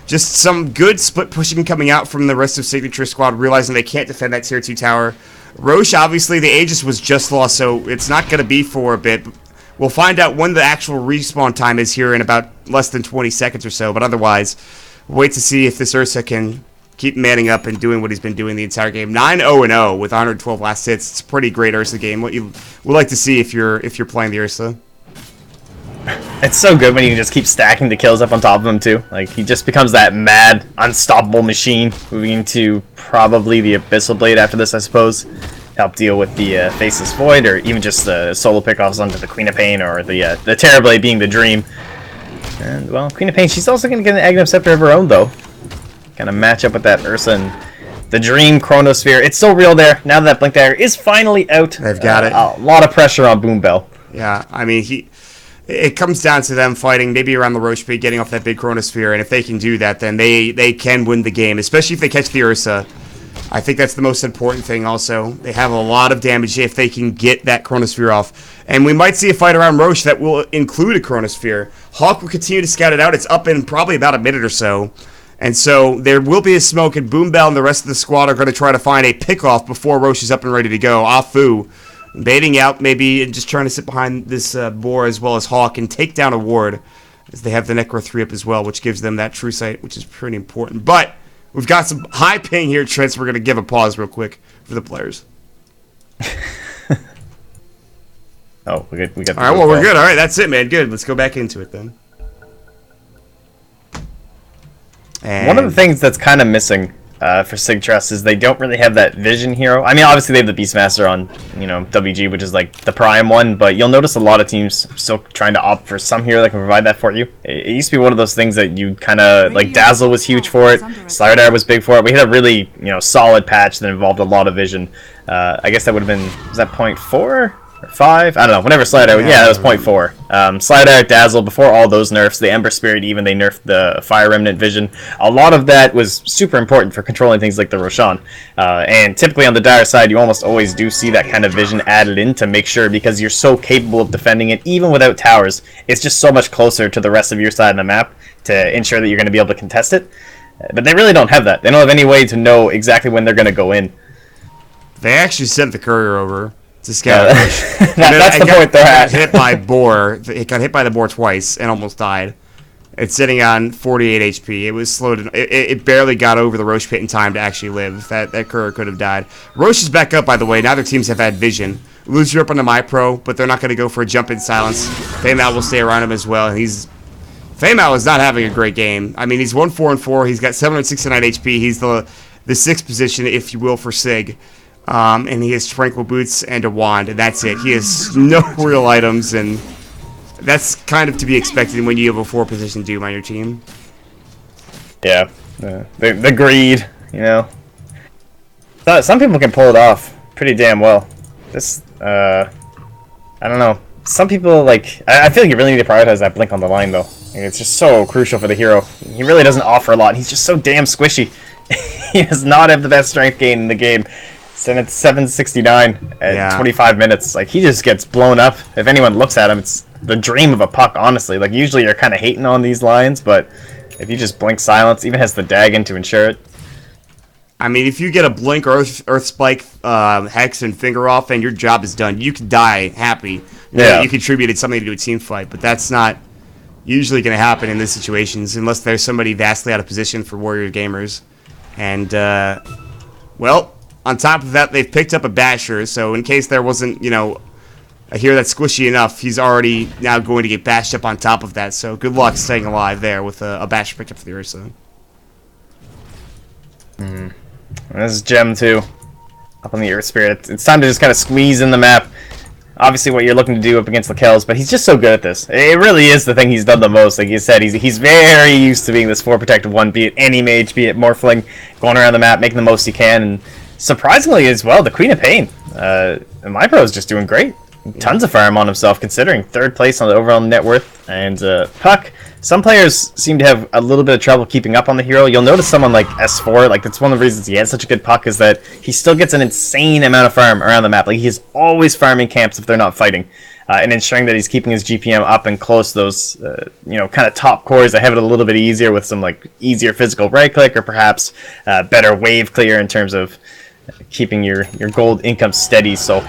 just some good split pushing coming out from the rest of Signature squad, realizing they can't defend that tier 2 tower. Roche, obviously, the Aegis was just lost, so it's not going to be for a bit. We'll find out when the actual respawn time is here in about less than 20 seconds or so, but otherwise, wait to see if this Ursa can keep manning up and doing what he's been doing the entire game. 9-0-0 with 112 last hits. It's a pretty great Ursa game. What you would like to see if you're playing the Ursa. It's so good when you can just keep stacking the kills up on top of him too. Like, he just becomes that mad, unstoppable machine. Moving into probably the Abyssal Blade after this, I suppose. Help deal with the Faceless Void, or even just the solo pickoffs onto the Queen of Pain, or the Terrorblade being the dream. And, well, Queen of Pain, she's also going to get an Aghanim Scepter of her own, though. Kind of match up with that Ursa and the Dream Chronosphere. It's still real there. Now that Blink Dagger is finally out. They've got it. A lot of pressure on Boombell. Yeah, I mean, it comes down to them fighting maybe around the Roche Pit, getting off that big Chronosphere, and if they can do that, then they can win the game, especially if they catch the Ursa. I think that's the most important thing also. They have a lot of damage if they can get that Chronosphere off. And we might see a fight around Roche that will include a Chronosphere. Hawk will continue to scout it out. It's up in probably about a minute or so. And so there will be a smoke, and Boombell and the rest of the squad are going to try to find a pick-off before Roche is up and ready to go. Afu baiting out maybe and just trying to sit behind this boar as well as Hawk and take down a ward, as they have the Necro 3 up as well, which gives them that true sight, which is pretty important. But we've got some high ping here, Trent, so we're going to give a pause real quick for the players. Oh, we got all right, well, we're good. All right, that's it, man. Good. Let's go back into it then. And one of the things that's kind of missing for sig.trust is they don't really have that vision hero. I mean, obviously they have the Beastmaster on, WG, which is like the prime one, but you'll notice a lot of teams still trying to opt for some hero that can provide that for you. It used to be one of those things that you kind of, like, Dazzle was huge for it, Slider was big for it. We had a really, solid patch that involved a lot of vision. I guess that would have been, was that point 4? or 5. I don't know. Whenever Slide Out, yeah, that was 0.4. Slide Out, Dazzle, before all those nerfs, the Ember Spirit, even they nerfed the Fire Remnant Vision. A lot of that was super important for controlling things like the Roshan. And typically on the Dire side, you almost always do see that kind of vision added in to make sure, because you're so capable of defending it, even without towers. It's just so much closer to the rest of your side of the map to ensure that you're going to be able to contest it. But they really don't have that. They don't have any way to know exactly when they're going to go in. They actually sent the courier over to scout. That's the point they're at. Hit by boar. It got hit by the boar twice and almost died. It's sitting on 48 HP. It was slowed. It barely got over the Roche pit in time to actually live. That courier could have died. Roche is back up, by the way. Neither teams have had vision. Loser up on the MyPro, but they're not going to go for a jump in silence. Famal will stay around him as well. Famal is not having a great game. I mean, he's 1-4-4. He's got 769 HP. He's the 6th position, if you will, for Sig. And he has Tranquil Boots and a Wand, and that's it. He has no real items, and that's kind of to be expected when you have a 4-position Doom on your team. Yeah, the greed, you know. Some people can pull it off pretty damn well. This, I don't know. Some people, like, I feel like you really need to prioritize that blink on the line, though. It's just so crucial for the hero. He really doesn't offer a lot. He's just so damn squishy. He does not have the best strength gain in the game. And it's 769 at 25 minutes. Like, he just gets blown up. If anyone looks at him, it's the dream of a puck, honestly. Like, usually you're kind of hating on these lines, but if you just blink silence, even has the Dagon to ensure it. I mean, if you get a blink, Earth Spike, Hex, and Finger off, and your job is done, you can die happy. You contributed something to a team fight, but that's not usually going to happen in these situations unless there's somebody vastly out of position for Warrior Gamers. And, well, on top of that, they've picked up a Basher, so in case there wasn't, a hero that's squishy enough, he's already now going to get bashed up on top of that, so good luck staying alive there with a Basher picked up for the Ursa. This is Gem 2, up on the Earth Spirit. It's time to just kind of squeeze in the map. Obviously what you're looking to do up against Lakel's, but he's just so good at this. It really is the thing he's done the most. Like you said, he's very used to being this 4 protected 1, be it any mage, be it Morphling, going around the map, making the most he can, and surprisingly as well, the Queen of Pain. MyPro is just doing great. Tons of farm on himself, considering 3rd place on the overall net worth. And Puck, some players seem to have a little bit of trouble keeping up on the hero. You'll notice someone like S4, like that's one of the reasons he has such a good Puck, is that he still gets an insane amount of farm around the map. Like he's always farming camps if they're not fighting. And ensuring that he's keeping his GPM up and close those, kind of top cores that have it a little bit easier with some like easier physical right click, or perhaps better wave clear in terms of keeping your gold income steady. So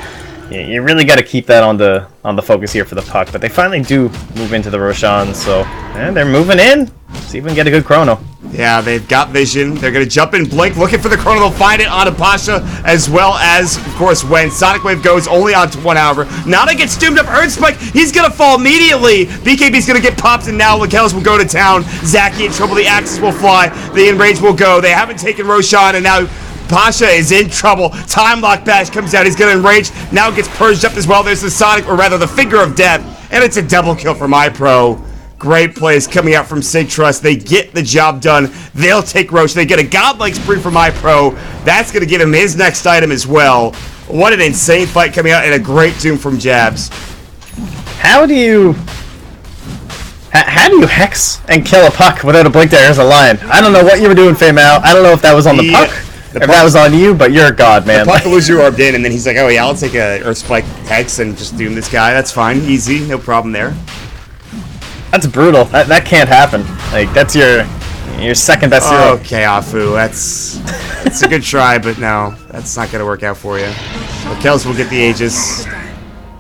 you really got to keep that on the focus here for the Puck. But they finally do move into the Roshan, so they're moving in. See if we can get a good chrono. Yeah, they've got vision. They're going to jump in blink, looking for the chrono. They'll find it on a Pasha, as well as, of course, when Sonic Wave goes only on to 1 hour. Nana gets doomed up. Earth Spike, he's going to fall immediately. BKB's going to get popped, and now Lakel's will go to town. Zaki in trouble. The Axis will fly. The Enrage will go. They haven't taken Roshan, and now Pasha is in trouble. Time Lock Bash comes out. He's going to enrage. Now gets purged up as well. There's the Sonic, or rather the Finger of Death. And it's a double kill for MyPro. Great plays coming out from sig.Trust. They get the job done. They'll take Roche. They get a godlike spree for MyPro. That's going to give him his next item as well. What an insane fight coming out, and a great Doom from Jabs. How do you hex and kill a Puck without a blink there as a lion? I don't know what you were doing, Famal. I don't know if that was on the Puck. If that was on you, but you're a god, man. The Puck was you orbed in, and then he's like, oh yeah, I'll take a Earth Spike Hex and just Doom this guy. That's fine. Easy. No problem there. That's brutal. That can't happen. Like, that's your second best hero. Okay, Afu. That's a good try, but no, that's not going to work out for you. Kels will get the Aegis.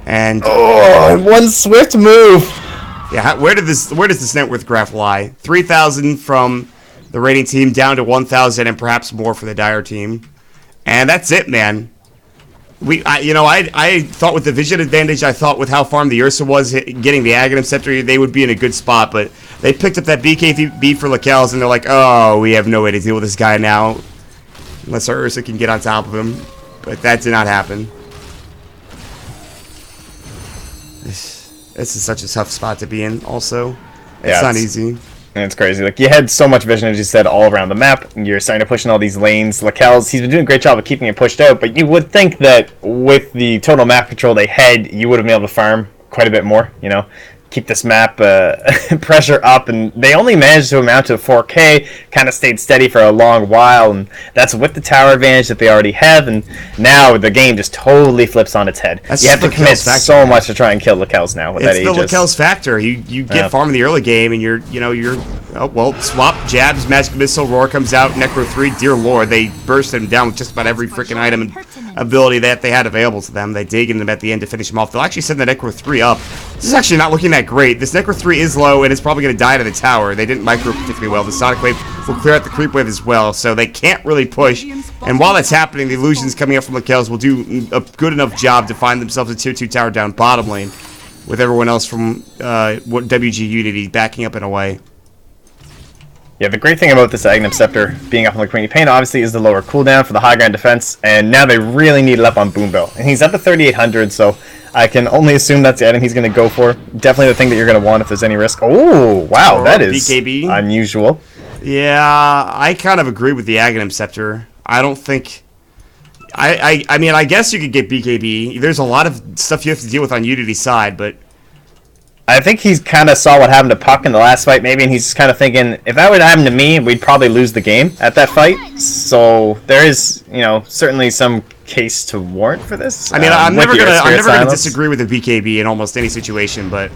And one swift move. Yeah, where does this net worth graph lie? 3,000 from the rating team down to 1,000 and perhaps more for the Dire team. And that's it, man. I thought with the vision advantage, I thought with how farmed the Ursa was getting the Aghanim Scepter, they would be in a good spot, but they picked up that BKB for Lakel's, and they're like, oh, we have no way to deal with this guy now, unless our Ursa can get on top of him. But that did not happen. This is such a tough spot to be in, also. It's not easy. And it's crazy. Like, you had so much vision, as you said, all around the map. You're starting to push in all these lanes. Lakel's, he's been doing a great job of keeping it pushed out, but you would think that with the total map control they had, you would have been able to farm quite a bit more, you know? Keep this map pressure up, and they only managed to amount to 4K, kind of stayed steady for a long while, and that's with the tower advantage that they already have, and now the game just totally flips on its head. That's you have to commit factor, so much to try and kill Lakel's now with that Aegis. It's the Lakel's factor. You get farm in the early game, and you're swap, jabs, magic missile, roar comes out, Necro 3, dear lord, they burst him down with just about every freaking item and ability that they had available to them. They dig into them at the end to finish him off. They'll actually send the Necro 3 up. This is actually not looking that great. This Necro 3 is low, and it's probably going to die to the tower. They didn't micro particularly well. The Sonic Wave will clear out the Creep Wave as well, so they can't really push. And while that's happening, the illusions coming up from Lakel's will do a good enough job to find themselves a tier 2 tower down bottom lane, with everyone else from WG.Unity backing up in a way. Yeah, the great thing about this Agnum Scepter being up on the Community Pain obviously is the lower cooldown for the high ground defense, and now they really need it up on Boombill. And he's at the 3800, so I can only assume that's the item he's going to go for. Definitely the thing that you're going to want if there's any risk. Oh, wow, that is BKB. Unusual. Yeah, I kind of agree with the Agnum Scepter. I don't think... I mean, I guess you could get BKB. There's a lot of stuff you have to deal with on Unity's side, but... I think he's kind of saw what happened to Puck in the last fight, maybe, and he's kind of thinking, if that would happen to me, we'd probably lose the game at that fight. So there is, you know, certainly some case to warrant for this. I mean, I'm never gonna disagree with the BKB in almost any situation, but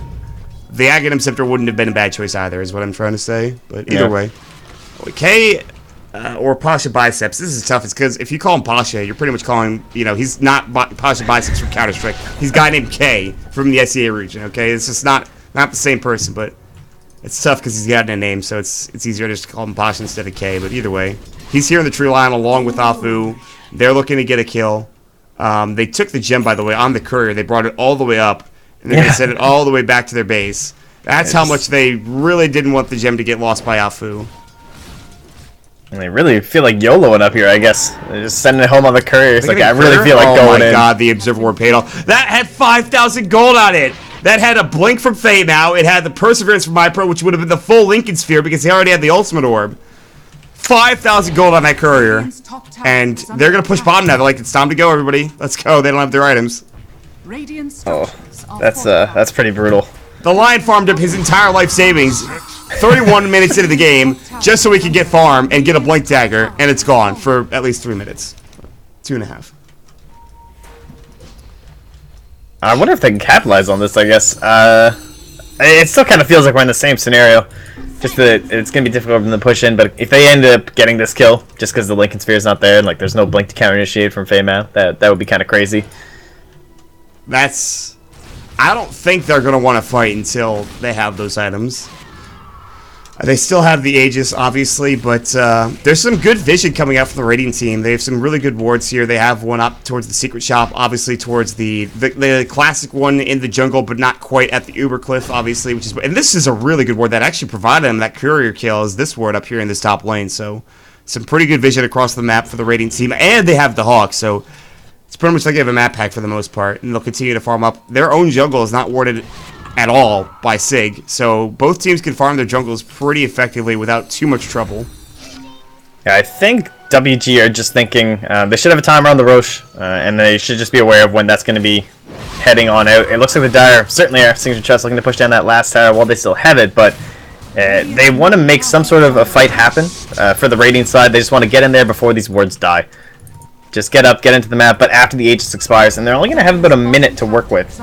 the Agnum Scepter wouldn't have been a bad choice either, is what I'm trying to say. But either way, K or Pasha Biceps. This is tough. It's because if you call him Pasha, you're pretty much calling, you know, he's not Pasha Biceps from Counter Strike. He's a guy named K from the SEA region. Okay, it's just not the same person, but it's tough because he's got a name, so it's easier just to call him Pasha instead of K. But either way, he's here in the tree line along with Afu. They're looking to get a kill. They took the gem, by the way, on the courier. They brought it all the way up, and then they sent it all the way back to their base. That's how much they really didn't want the gem to get lost by Afu. And they really feel like YOLOing up here, I guess. They're just sending it home on the courier. It's like, I really feel like going in. Oh my god, the Observer Ward paid off. That had 5,000 gold on it! That had a Blink from Fate now. It had the Perseverance from MyPro, which would have been the full Lincoln Sphere because he already had the Ultimate Orb. 5,000 gold on that courier. And they're going to push bottom now. They're like, it's time to go, everybody. Let's go. They don't have their items. Oh, that's pretty brutal. The Lion farmed up his entire life savings 31 minutes into the game just so he could get farm and get a Blink Dagger, and it's gone for at least 3 minutes. 2.5. I wonder if they can capitalize on this, I guess. It still kind of feels like we're in the same scenario. Just that it's going to be difficult for them to push in, but if they end up getting this kill, just because the Lincoln Sphere is not there, and like there's no Blink to counter-initiate from Feymao, that would be kind of crazy. I don't think they're going to want to fight until they have those items. They still have the Aegis, obviously, but there's some good vision coming out from the Radiant team. They have some really good wards here. They have one up towards the Secret Shop, obviously towards the classic one in the jungle, but not quite at the Uber Cliff, obviously. And this is a really good ward that actually provided them that courier kill is this ward up here in this top lane. So some pretty good vision across the map for the Radiant team. And they have the Hawk, so it's pretty much like they have a map pack for the most part. And they'll continue to farm up. Their own jungle is not warded at all by Sig, so both teams can farm their jungles pretty effectively without too much trouble. Yeah, I think WG are just thinking they should have a timer on the Roche, and they should just be aware of when that's going to be heading on out. It looks like the Dire certainly are Signature.Trust looking to push down that last tower while they still have it, but they want to make some sort of a fight happen for the Radiant side. They just want to get in there before these wards die. Just get up, get into the map, but after the Aegis expires, and they're only going to have about a minute to work with.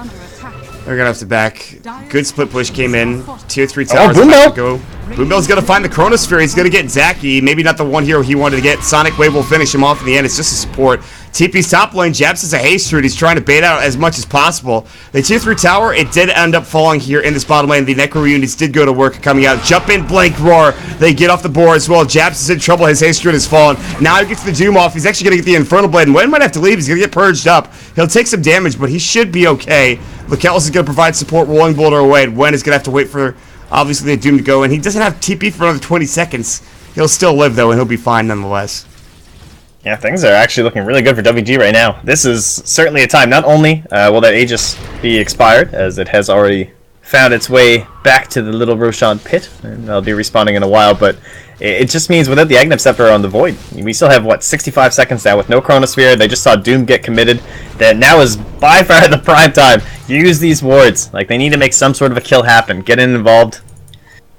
They're going to have to back. Good split push came in. Tier 3 towers about to go. Boombell's going to find the Chronosphere. He's going to get Zaki. Maybe not the one hero he wanted to get. Sonic Wave will finish him off in the end. It's just a support. TP's top lane. Jabs is a haste route. He's trying to bait out as much as possible. The tier 3 tower, it did end up falling here in this bottom lane. The Necro units did go to work coming out. Jump in, Blink, Roar. They get off the board as well. Jabs is in trouble. His haste route has fallen. Now he gets the Doom off. He's actually going to get the Infernal Blade. And Wen might have to leave. He's going to get purged up. He'll take some damage, but he should be okay. Lakel's is going to provide support. Rolling Boulder away. And Wen is going to have to wait for, obviously, the Doom to go. And he doesn't have TP for another 20 seconds. He'll still live, though, and he'll be fine nonetheless. Yeah, things are actually looking really good for WG right now. This is certainly a time. Not only will that Aegis be expired, as it has already found its way back to the little Roshan pit, and I'll be respawning in a while, but it just means without the Aghanim Scepter on the Void, we still have, what, 65 seconds now with no Chronosphere. They just saw Doom get committed. That now is by far the prime time. Use these wards. Like, they need to make some sort of a kill happen. Get involved.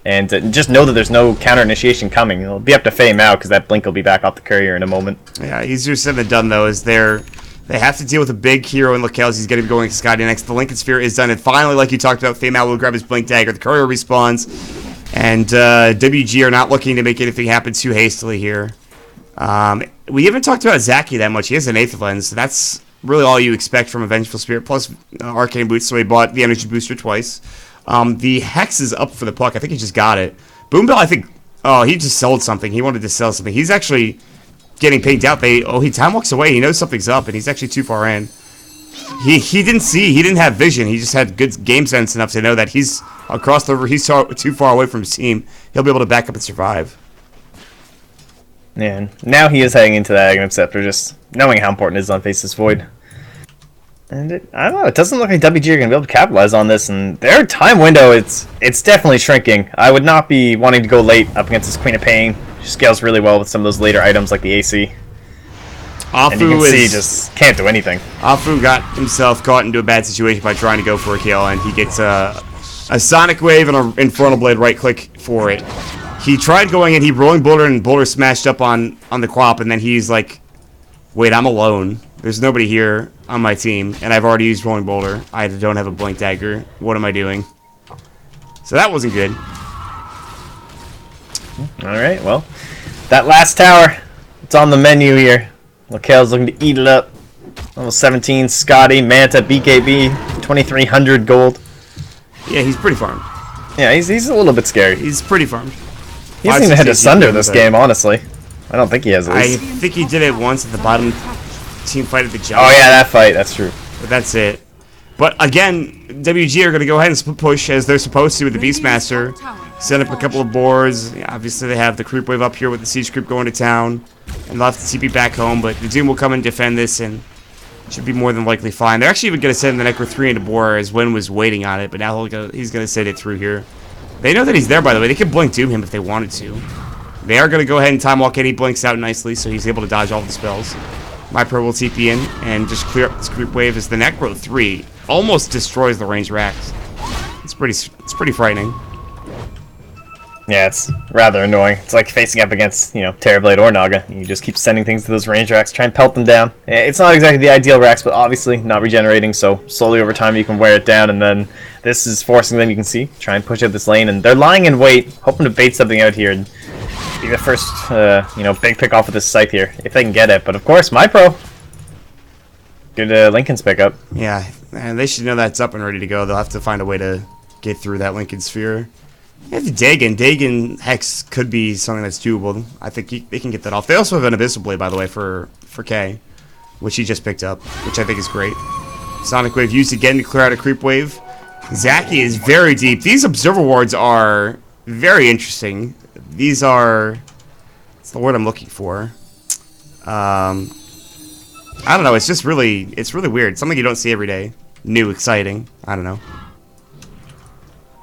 And just know that there's no counter initiation coming. It'll be up to Faye now, because that blink will be back off the courier in a moment. Yeah, easier said than done, though, is they have to deal with a big hero in Locales. He's getting going to Scotty next. The Lincoln Sphere is done, and finally, like you talked about, Faye will grab his blink dagger. The courier respawns, and WG are not looking to make anything happen too hastily here. We haven't talked about Zaki that much. He has an 8th lens, so that's really all you expect from a Vengeful Spirit, plus Arcane Boots, so he bought the energy booster twice. The Hex is up for the puck. I think he just got it. Boombell, I think, oh, he just sold something. He wanted to sell something. He's actually getting pinked out. He time walks away. He knows something's up, and he's actually too far in. He didn't see. He didn't have vision. He just had good game sense enough to know that he's across the river. He's too far away from his team. He'll be able to back up and survive. And now he is heading into that Aghanim Scepter, just knowing how important it is on Face's Void. And I don't know, it doesn't look like WG are going to be able to capitalize on this, and their time window, it's definitely shrinking. I would not be wanting to go late up against this Queen of Pain. She scales really well with some of those later items like the AC. And you can see just can't do anything. Afu got himself caught into a bad situation by trying to go for a kill, and he gets a Sonic Wave and an Infernal Blade right click for it. He tried going in, he rolling Boulder, and Boulder smashed up on the Quap, and then he's like, wait, I'm alone. There's nobody here on my team, and I've already used Rolling Boulder. I don't have a Blink Dagger. What am I doing? So that wasn't good. Alright, well, that last tower, it's on the menu here. Locale's looking to eat it up. Level 17, Scotty, Manta, BKB, 2,300 gold. Yeah, he's pretty farmed. Yeah, he's a little bit scary. He's pretty farmed. He hasn't even had to Sunder this game, honestly. I don't think he has at I least. think he did it once at the bottom team fight at the jump. Oh yeah, that fight, that's true. But that's it. But again, WG are going to go ahead and split push as they're supposed to with the Beastmaster. Set up a couple of boards. Yeah, obviously, they have the creep wave up here with the siege creep going to town. And they'll have to TP back home, but the Doom will come and defend this and should be more than likely fine. They're actually even going to send the Necro 3 into Boar as Wen was waiting on it, but now he's going to send it through here. They know that he's there, by the way. They can blink Doom him if they wanted to. They are going to go ahead and time walk in. He blinks out nicely, so he's able to dodge all of the spells. My Pro will TP in and just clear up this creep wave as the Necro 3 almost destroys the ranged racks. It's pretty frightening. Yeah, it's rather annoying. It's like facing up against, Terrorblade or Naga. You just keep sending things to those range racks, try and pelt them down. It's not exactly the ideal racks, but obviously not regenerating, so slowly over time you can wear it down, and then this is forcing them, you can see, try and push out this lane, and they're lying in wait, hoping to bait something out here, and be the first, big pick off with this scythe here, if they can get it. But of course, my pro. Good Lincoln's pickup. Yeah, and they should know that's up and ready to go. They'll have to find a way to get through that Lincoln Sphere. Yeah, the Dagon Hex could be something that's doable. I think they can get that off. They also have an Abyssal Blade, by the way, for K, which he just picked up, which I think is great. Sonic Wave used again to clear out a creep wave. Zaki is very deep. These Observer Wards are very interesting. These are... That's the word I'm looking for. I don't know. It's just really... It's really weird. Something you don't see every day. New, exciting. I don't know.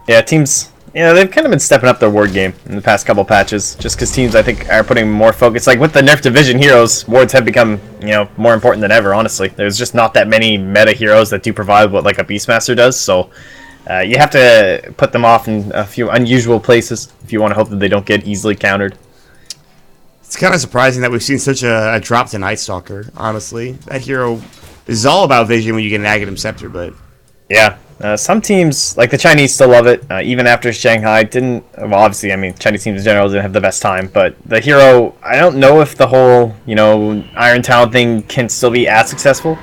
Yeah, teams... they've kind of been stepping up their ward game in the past couple patches, just because teams, I think, are putting more focus. Like, with the nerf division heroes, wards have become, more important than ever, honestly. There's just not that many meta heroes that do provide what, like, a Beastmaster does, so you have to put them off in a few unusual places if you want to hope that they don't get easily countered. It's kind of surprising that we've seen such a drop to Night Stalker, honestly. That hero is all about vision when you get an Aghanim Scepter, but... Yeah. Some teams, like the Chinese, still love it, even after Shanghai didn't... Well, obviously, Chinese teams in general didn't have the best time, but the hero, I don't know if the whole, Iron Talon thing can still be as successful.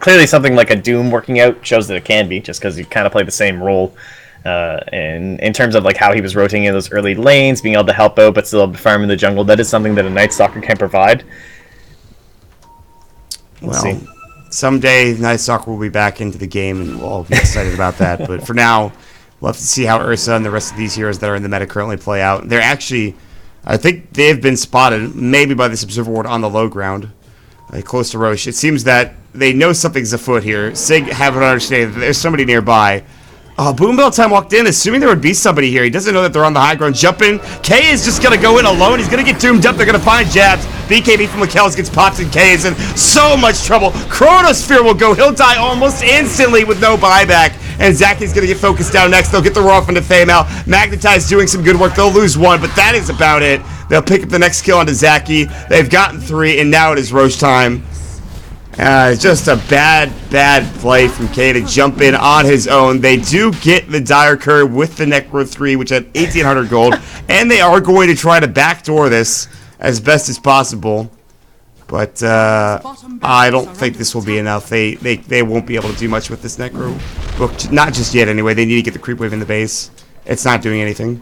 Clearly something like a Doom working out shows that it can be, just because you kind of play the same role. And in terms of like how he was rotating in those early lanes, being able to help out, but still able to farm in the jungle, that is something that a Night Stalker can provide. Let's see. Someday, Night Stalker will be back into the game, and we'll all be excited about that. But for now, we'll have to see how Ursa and the rest of these heroes that are in the meta currently play out. They're actually, I think they've been spotted, maybe by this Observer Ward on the low ground, close to Roche. It seems that they know something's afoot here. Sig have an understanding that there's somebody nearby. Oh, Boom Bell Time walked in, assuming there would be somebody here. He doesn't know that they're on the high ground. Jumping. K is just going to go in alone. He's going to get doomed up. They're going to find jabs. BKB from Lakells gets popped, and K is in so much trouble. Chronosphere will go. He'll die almost instantly with no buyback. And Zaki's going to get focused down next. They'll get the roar off into Fame-Out. Magnetize doing some good work. They'll lose one, but that is about it. They'll pick up the next kill onto Zaki. They've gotten 3, and now it is Roche time. Just a bad play from K to jump in on his own. They do get the Dire Curve with the Necro 3, which had 1,800 gold, and they are going to try to backdoor this as best as possible. But I don't think this will be enough. They won't be able to do much with this Necro book, not just yet anyway. They need to get the creep wave in the base. It's not doing anything.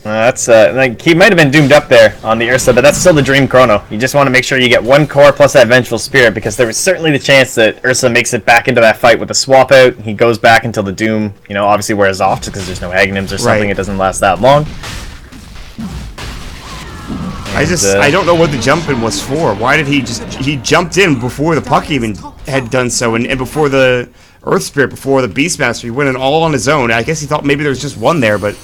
That's like he might have been doomed up there on the Ursa, but that's still the dream chrono. You just want to make sure you get 1 core plus that Vengeful Spirit, because there is certainly the chance that Ursa makes it back into that fight with a swap out. He goes back until the Doom, you know, obviously wears off just because there's no Aghanims or something. Right. It doesn't last that long. And, I don't know what the jump in was for. Why did he jumped in before the puck even had done so, and before the Earth Spirit, before the Beastmaster, he went in all on his own. I guess he thought maybe there was just one there, but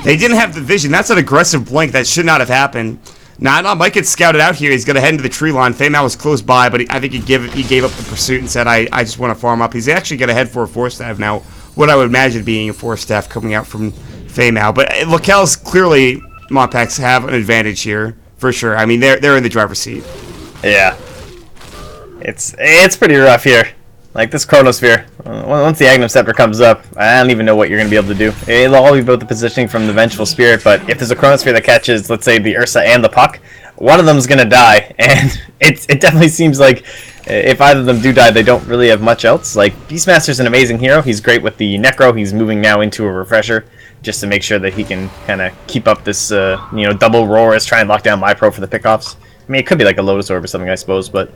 they didn't have the vision. That's an aggressive blink. That should not have happened. Nah, Mike gets scouted out here. He's going to head into the tree line. Fame-Out was close by, but I think he gave up the pursuit and said, I just want to farm up. He's actually going to head for a 4-staff now. What I would imagine being a 4-staff coming out from Fame-Out. But Lakells, clearly, Modpacks have an advantage here, for sure. I mean, they're in the driver's seat. Yeah. It's pretty rough here. Like this Chronosphere, once the Aghanim Scepter comes up, I don't even know what you're going to be able to do. It'll all be about the positioning from the Vengeful Spirit, but if there's a Chronosphere that catches, let's say, the Ursa and the Puck, one of them's going to die, and it definitely seems like if either of them do die, they don't really have much else. Like, Beastmaster's an amazing hero. He's great with the Necro. He's moving now into a Refresher, just to make sure that he can kind of keep up this, double Roars, try and lock down MyPro for the pickoffs. I mean, it could be like a Lotus Orb or something, I suppose, but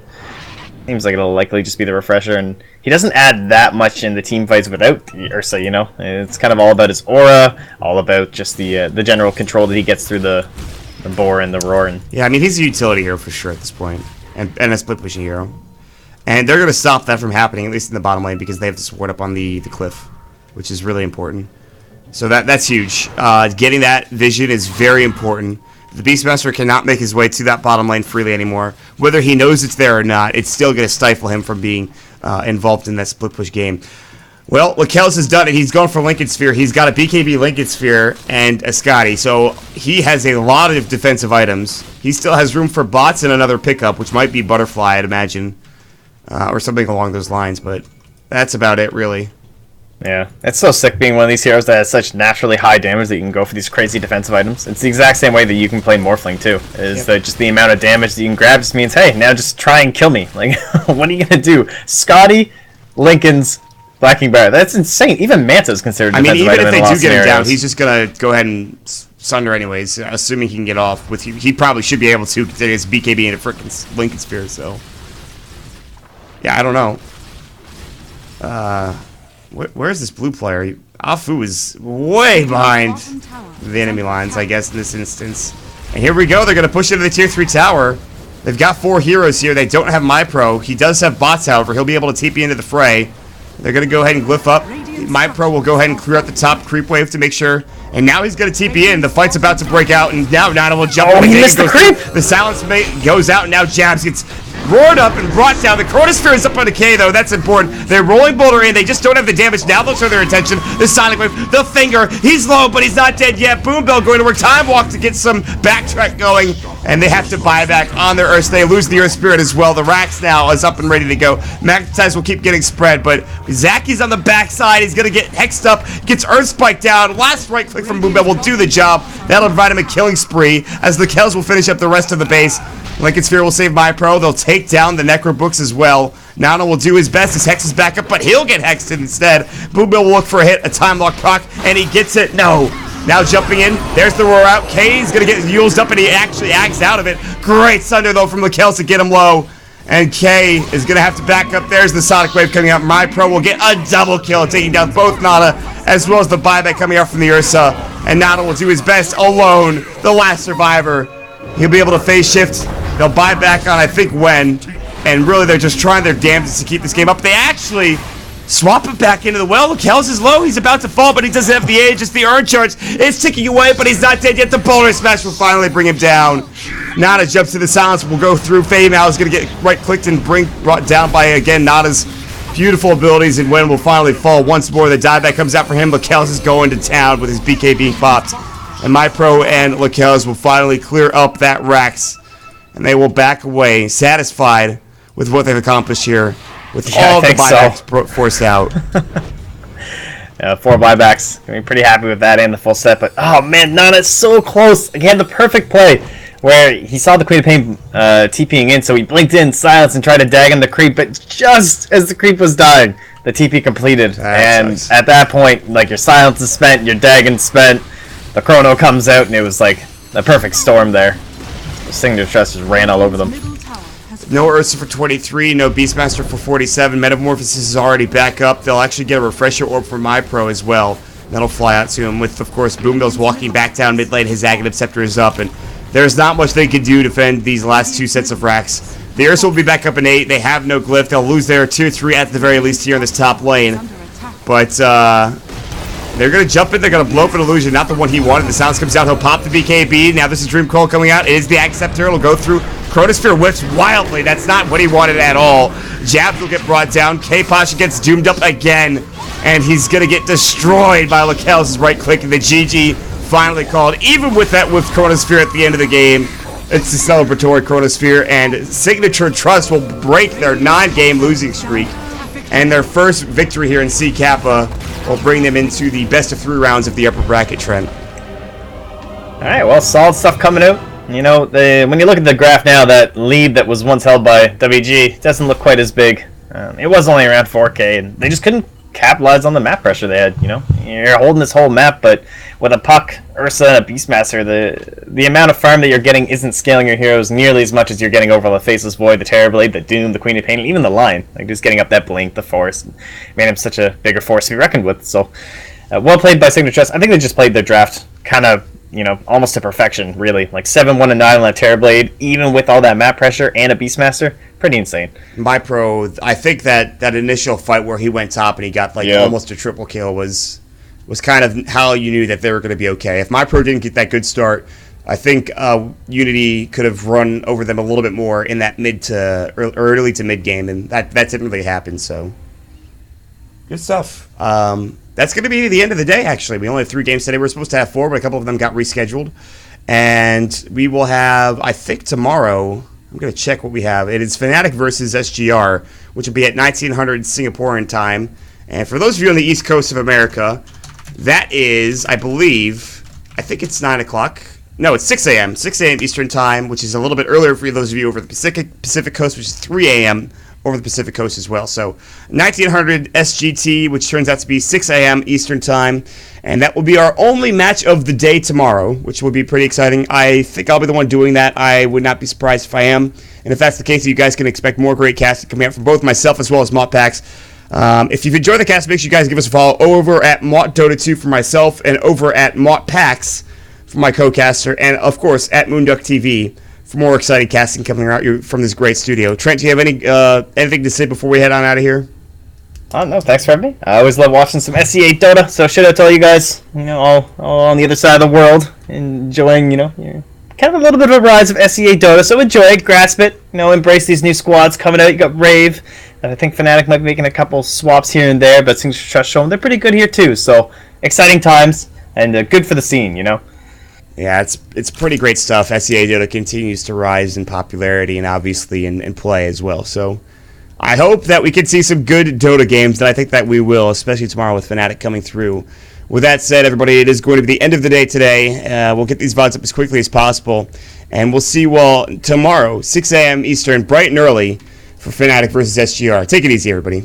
seems like it'll likely just be the Refresher, and he doesn't add that much in the team fights without the Ursa, you know? It's kind of all about his aura, all about just the general control that he gets through the Boar and the Roar. And yeah, I mean, he's a utility hero for sure at this point, and a split-pushing hero. And they're going to stop that from happening, at least in the bottom lane, because they have to support up on the cliff, which is really important. So that's huge. Getting that vision is very important. The Beastmaster cannot make his way to that bottom lane freely anymore. Whether he knows it's there or not, it's still going to stifle him from being involved in that split push game. Well, Lakells has done it. He's gone for Lincoln Sphere. He's got a BKB Lincoln Sphere and a Scotty. So he has a lot of defensive items. He still has room for bots and another pickup, which might be Butterfly, I'd imagine. Or something along those lines. But that's about it, really. Yeah, it's so sick being one of these heroes that has such naturally high damage that you can go for these crazy defensive items. It's the exact same way that you can play Morphling too. Is that just the amount of damage that you can grab just means, hey, now just try and kill me. Like, what are you gonna do? Scotty, Lincoln's, Black King Bear. That's insane. Even Manta is considered. I mean, even if they do get him down, he's just gonna go ahead and sunder anyways. Assuming he can get off with you, he probably should be able to get his BKB into frickin' Lincoln Sphere. So, yeah, I don't know. Where's this blue player? Afu is way behind the enemy lines, I guess, in this instance. And here we go. They're going to push into the Tier 3 tower. They've got 4 heroes here. They don't have MyPro. He does have bots, however. He'll be able to TP into the fray. They're going to go ahead and glyph up. MyPro will go ahead and clear out the top creep wave to make sure. And now he's going to TP in. The fight's about to break out. And now Nana will jump. Oh, he missed the creep. The silence mate goes out. And now Jabs gets roared up and brought down. The Chronosphere is up on the K, though. That's important. They're rolling Boulder in. They just don't have the damage. Now they'll turn their attention. The Sonic Wave, the Finger. He's low, but he's not dead yet. Boom Bell going to work Time Walk to get some backtrack going. And they have to buy back on their Earth. They lose the Earth Spirit as well. The Rax now is up and ready to go. Magnetize will keep getting spread, but Zaki's on the backside. He's going to get hexed up. Gets Earth Spike down. Last right click from Boom Bell will do the job. That'll provide him a killing spree as the Kells will finish up the rest of the base. Lincoln Sphere will save MyPro. They'll take down the Necro Books as well. Nano will do his best. His Hex is back up, but he'll get hexed instead. Boom Bill will look for a hit, a time lock proc, and he gets it. No. Now jumping in. There's the roar out. K's going to get used up, and he actually acts out of it. Great Sunder, though, from Lakells to get him low. And K is going to have to back up. There's the Sonic Wave coming out. MyPro will get a double kill, taking down both Nana, as well as the buyback coming out from the Ursa. And Nana will do his best alone. The last survivor. He'll be able to phase shift. They'll buy back on, I think, when. And really, they're just trying their damnedest to keep this game up. They actually Swap him back into the well. Kells is low. He's about to fall, but he doesn't have the age. It's the Earn Charge. It's ticking away, but he's not dead yet. The Boulder Smash will finally bring him down. Nada jumps to the silence. We'll go through. Fayemal is going to get right-clicked and brought down by, again, Nada's beautiful abilities, and Wen will finally fall once more. The dieback comes out for him. Lakells is going to town with his BK being popped. And MyPro and Lakells will finally clear up that Rex. And they will back away, satisfied with what they've accomplished here, with all the buybacks forced out. 4 buybacks. I'm pretty happy with that and the full set. But, oh, man, Nana's so close. He had the perfect play where he saw the Queen of Pain TPing in, so he blinked in, silence, and tried to dag in the creep. But just as the creep was dying, the TP completed. And nice. At that point, like, your silence is spent, your dagging's spent, the chrono comes out, and it was like the perfect storm there. Signature.Trust just ran all over them. No Ursa for 23, no Beastmaster for 47. Metamorphosis is already back up. They'll actually get a refresher orb for MyPro as well. That'll fly out to him with, of course, Boombills walking back down mid lane. His Aghanim Scepter is up, and there's not much they can do to defend these last 2 sets of racks. The Ursa will be back up in 8. They have no glyph. They'll lose their 2-3 at the very least here in this top lane. But, they're going to jump in. They're going to blow up an illusion. Not the one he wanted. The silence comes out. He'll pop the BKB. Now this is Dream Coil coming out. It is the Aghanim Scepter. It'll go through. Chronosphere whips wildly. That's not what he wanted at all. Jabs will get brought down. K-Pasha gets doomed up again. And he's going to get destroyed by Lakells' right click. And the GG finally called. Even with that with Chronosphere at the end of the game. It's the celebratory Chronosphere. And Signature.Trust will break their 9-game losing streak. And their first victory here in C Kappa will bring them into the best of 3 rounds of the upper bracket, Trent. Alright, well, solid stuff coming out. You know, when you look at the graph now, that lead that was once held by WG doesn't look quite as big. It was only around 4K, and they just couldn't capitalize on the map pressure they had, you know? You're holding this whole map, but with a Puck, Ursa, and a Beastmaster, the amount of farm that you're getting isn't scaling your heroes nearly as much as you're getting over the Faceless Void, the Terrorblade, the Doom, the Queen of Pain, and even the Lion. Like, just getting up that Blink, the Force, made him such a bigger force to be reckoned with. So, well played by Signature.Trust. I think they just played their draft kind of, you know, almost to perfection, really. Like 7-1-9 on that Terrorblade, even with all that map pressure and a Beastmaster. Pretty insane. MyPro, I think that initial fight where he went top and he got like almost a triple kill was kind of how you knew that they were going to be okay. If MyPro didn't get that good start, I think Unity could have run over them a little bit more in that early to mid game, and that didn't really happen. So good stuff. That's going to be the end of the day. Actually, we only have 3 games today. We're supposed to have 4, but a couple of them got rescheduled, and we will have, I think, tomorrow. I'm going to check what we have. It is Fnatic versus SGR, which will be at 1900 Singaporean time. And for those of you on the East Coast of America, that is, I think it's 9 o'clock. No, it's 6 a.m. 6 a.m. Eastern time, which is a little bit earlier for those of you over the Pacific Coast, which is 3 a.m. over the Pacific Coast as well. So 1900 SGT, which turns out to be 6 a.m. Eastern time. And that will be our only match of the day tomorrow, which will be pretty exciting. I think I'll be the one doing that. I would not be surprised if I am. And if that's the case, you guys can expect more great casting coming out from both myself as well as Mottpax. If you've enjoyed the cast, make sure you guys give us a follow over at Dota2 for myself and over at Mottpax for my co-caster, and of course at Moonduck TV for more exciting casting coming out from this great studio. Trent, do you have anything to say before we head on out of here? Oh, no, thanks for having me. I always love watching some SEA Dota, so shout out to all you guys, you know, all on the other side of the world, enjoying, you know, kind of a little bit of a rise of SEA Dota, so enjoy it, grasp it, you know, embrace these new squads coming out. You got Rave, and I think Fnatic might be making a couple swaps here and there, but Signature.Trust showing they're pretty good here too, so exciting times, and good for the scene, you know. Yeah, it's pretty great stuff. SEA Dota continues to rise in popularity and obviously in play as well, so I hope that we can see some good Dota games, and I think that we will, especially tomorrow with Fnatic coming through. With that said, everybody, it is going to be the end of the day today. We'll get these VODs up as quickly as possible, and we'll see you all tomorrow, 6 a.m. Eastern, bright and early, for Fnatic versus SGR. Take it easy, everybody.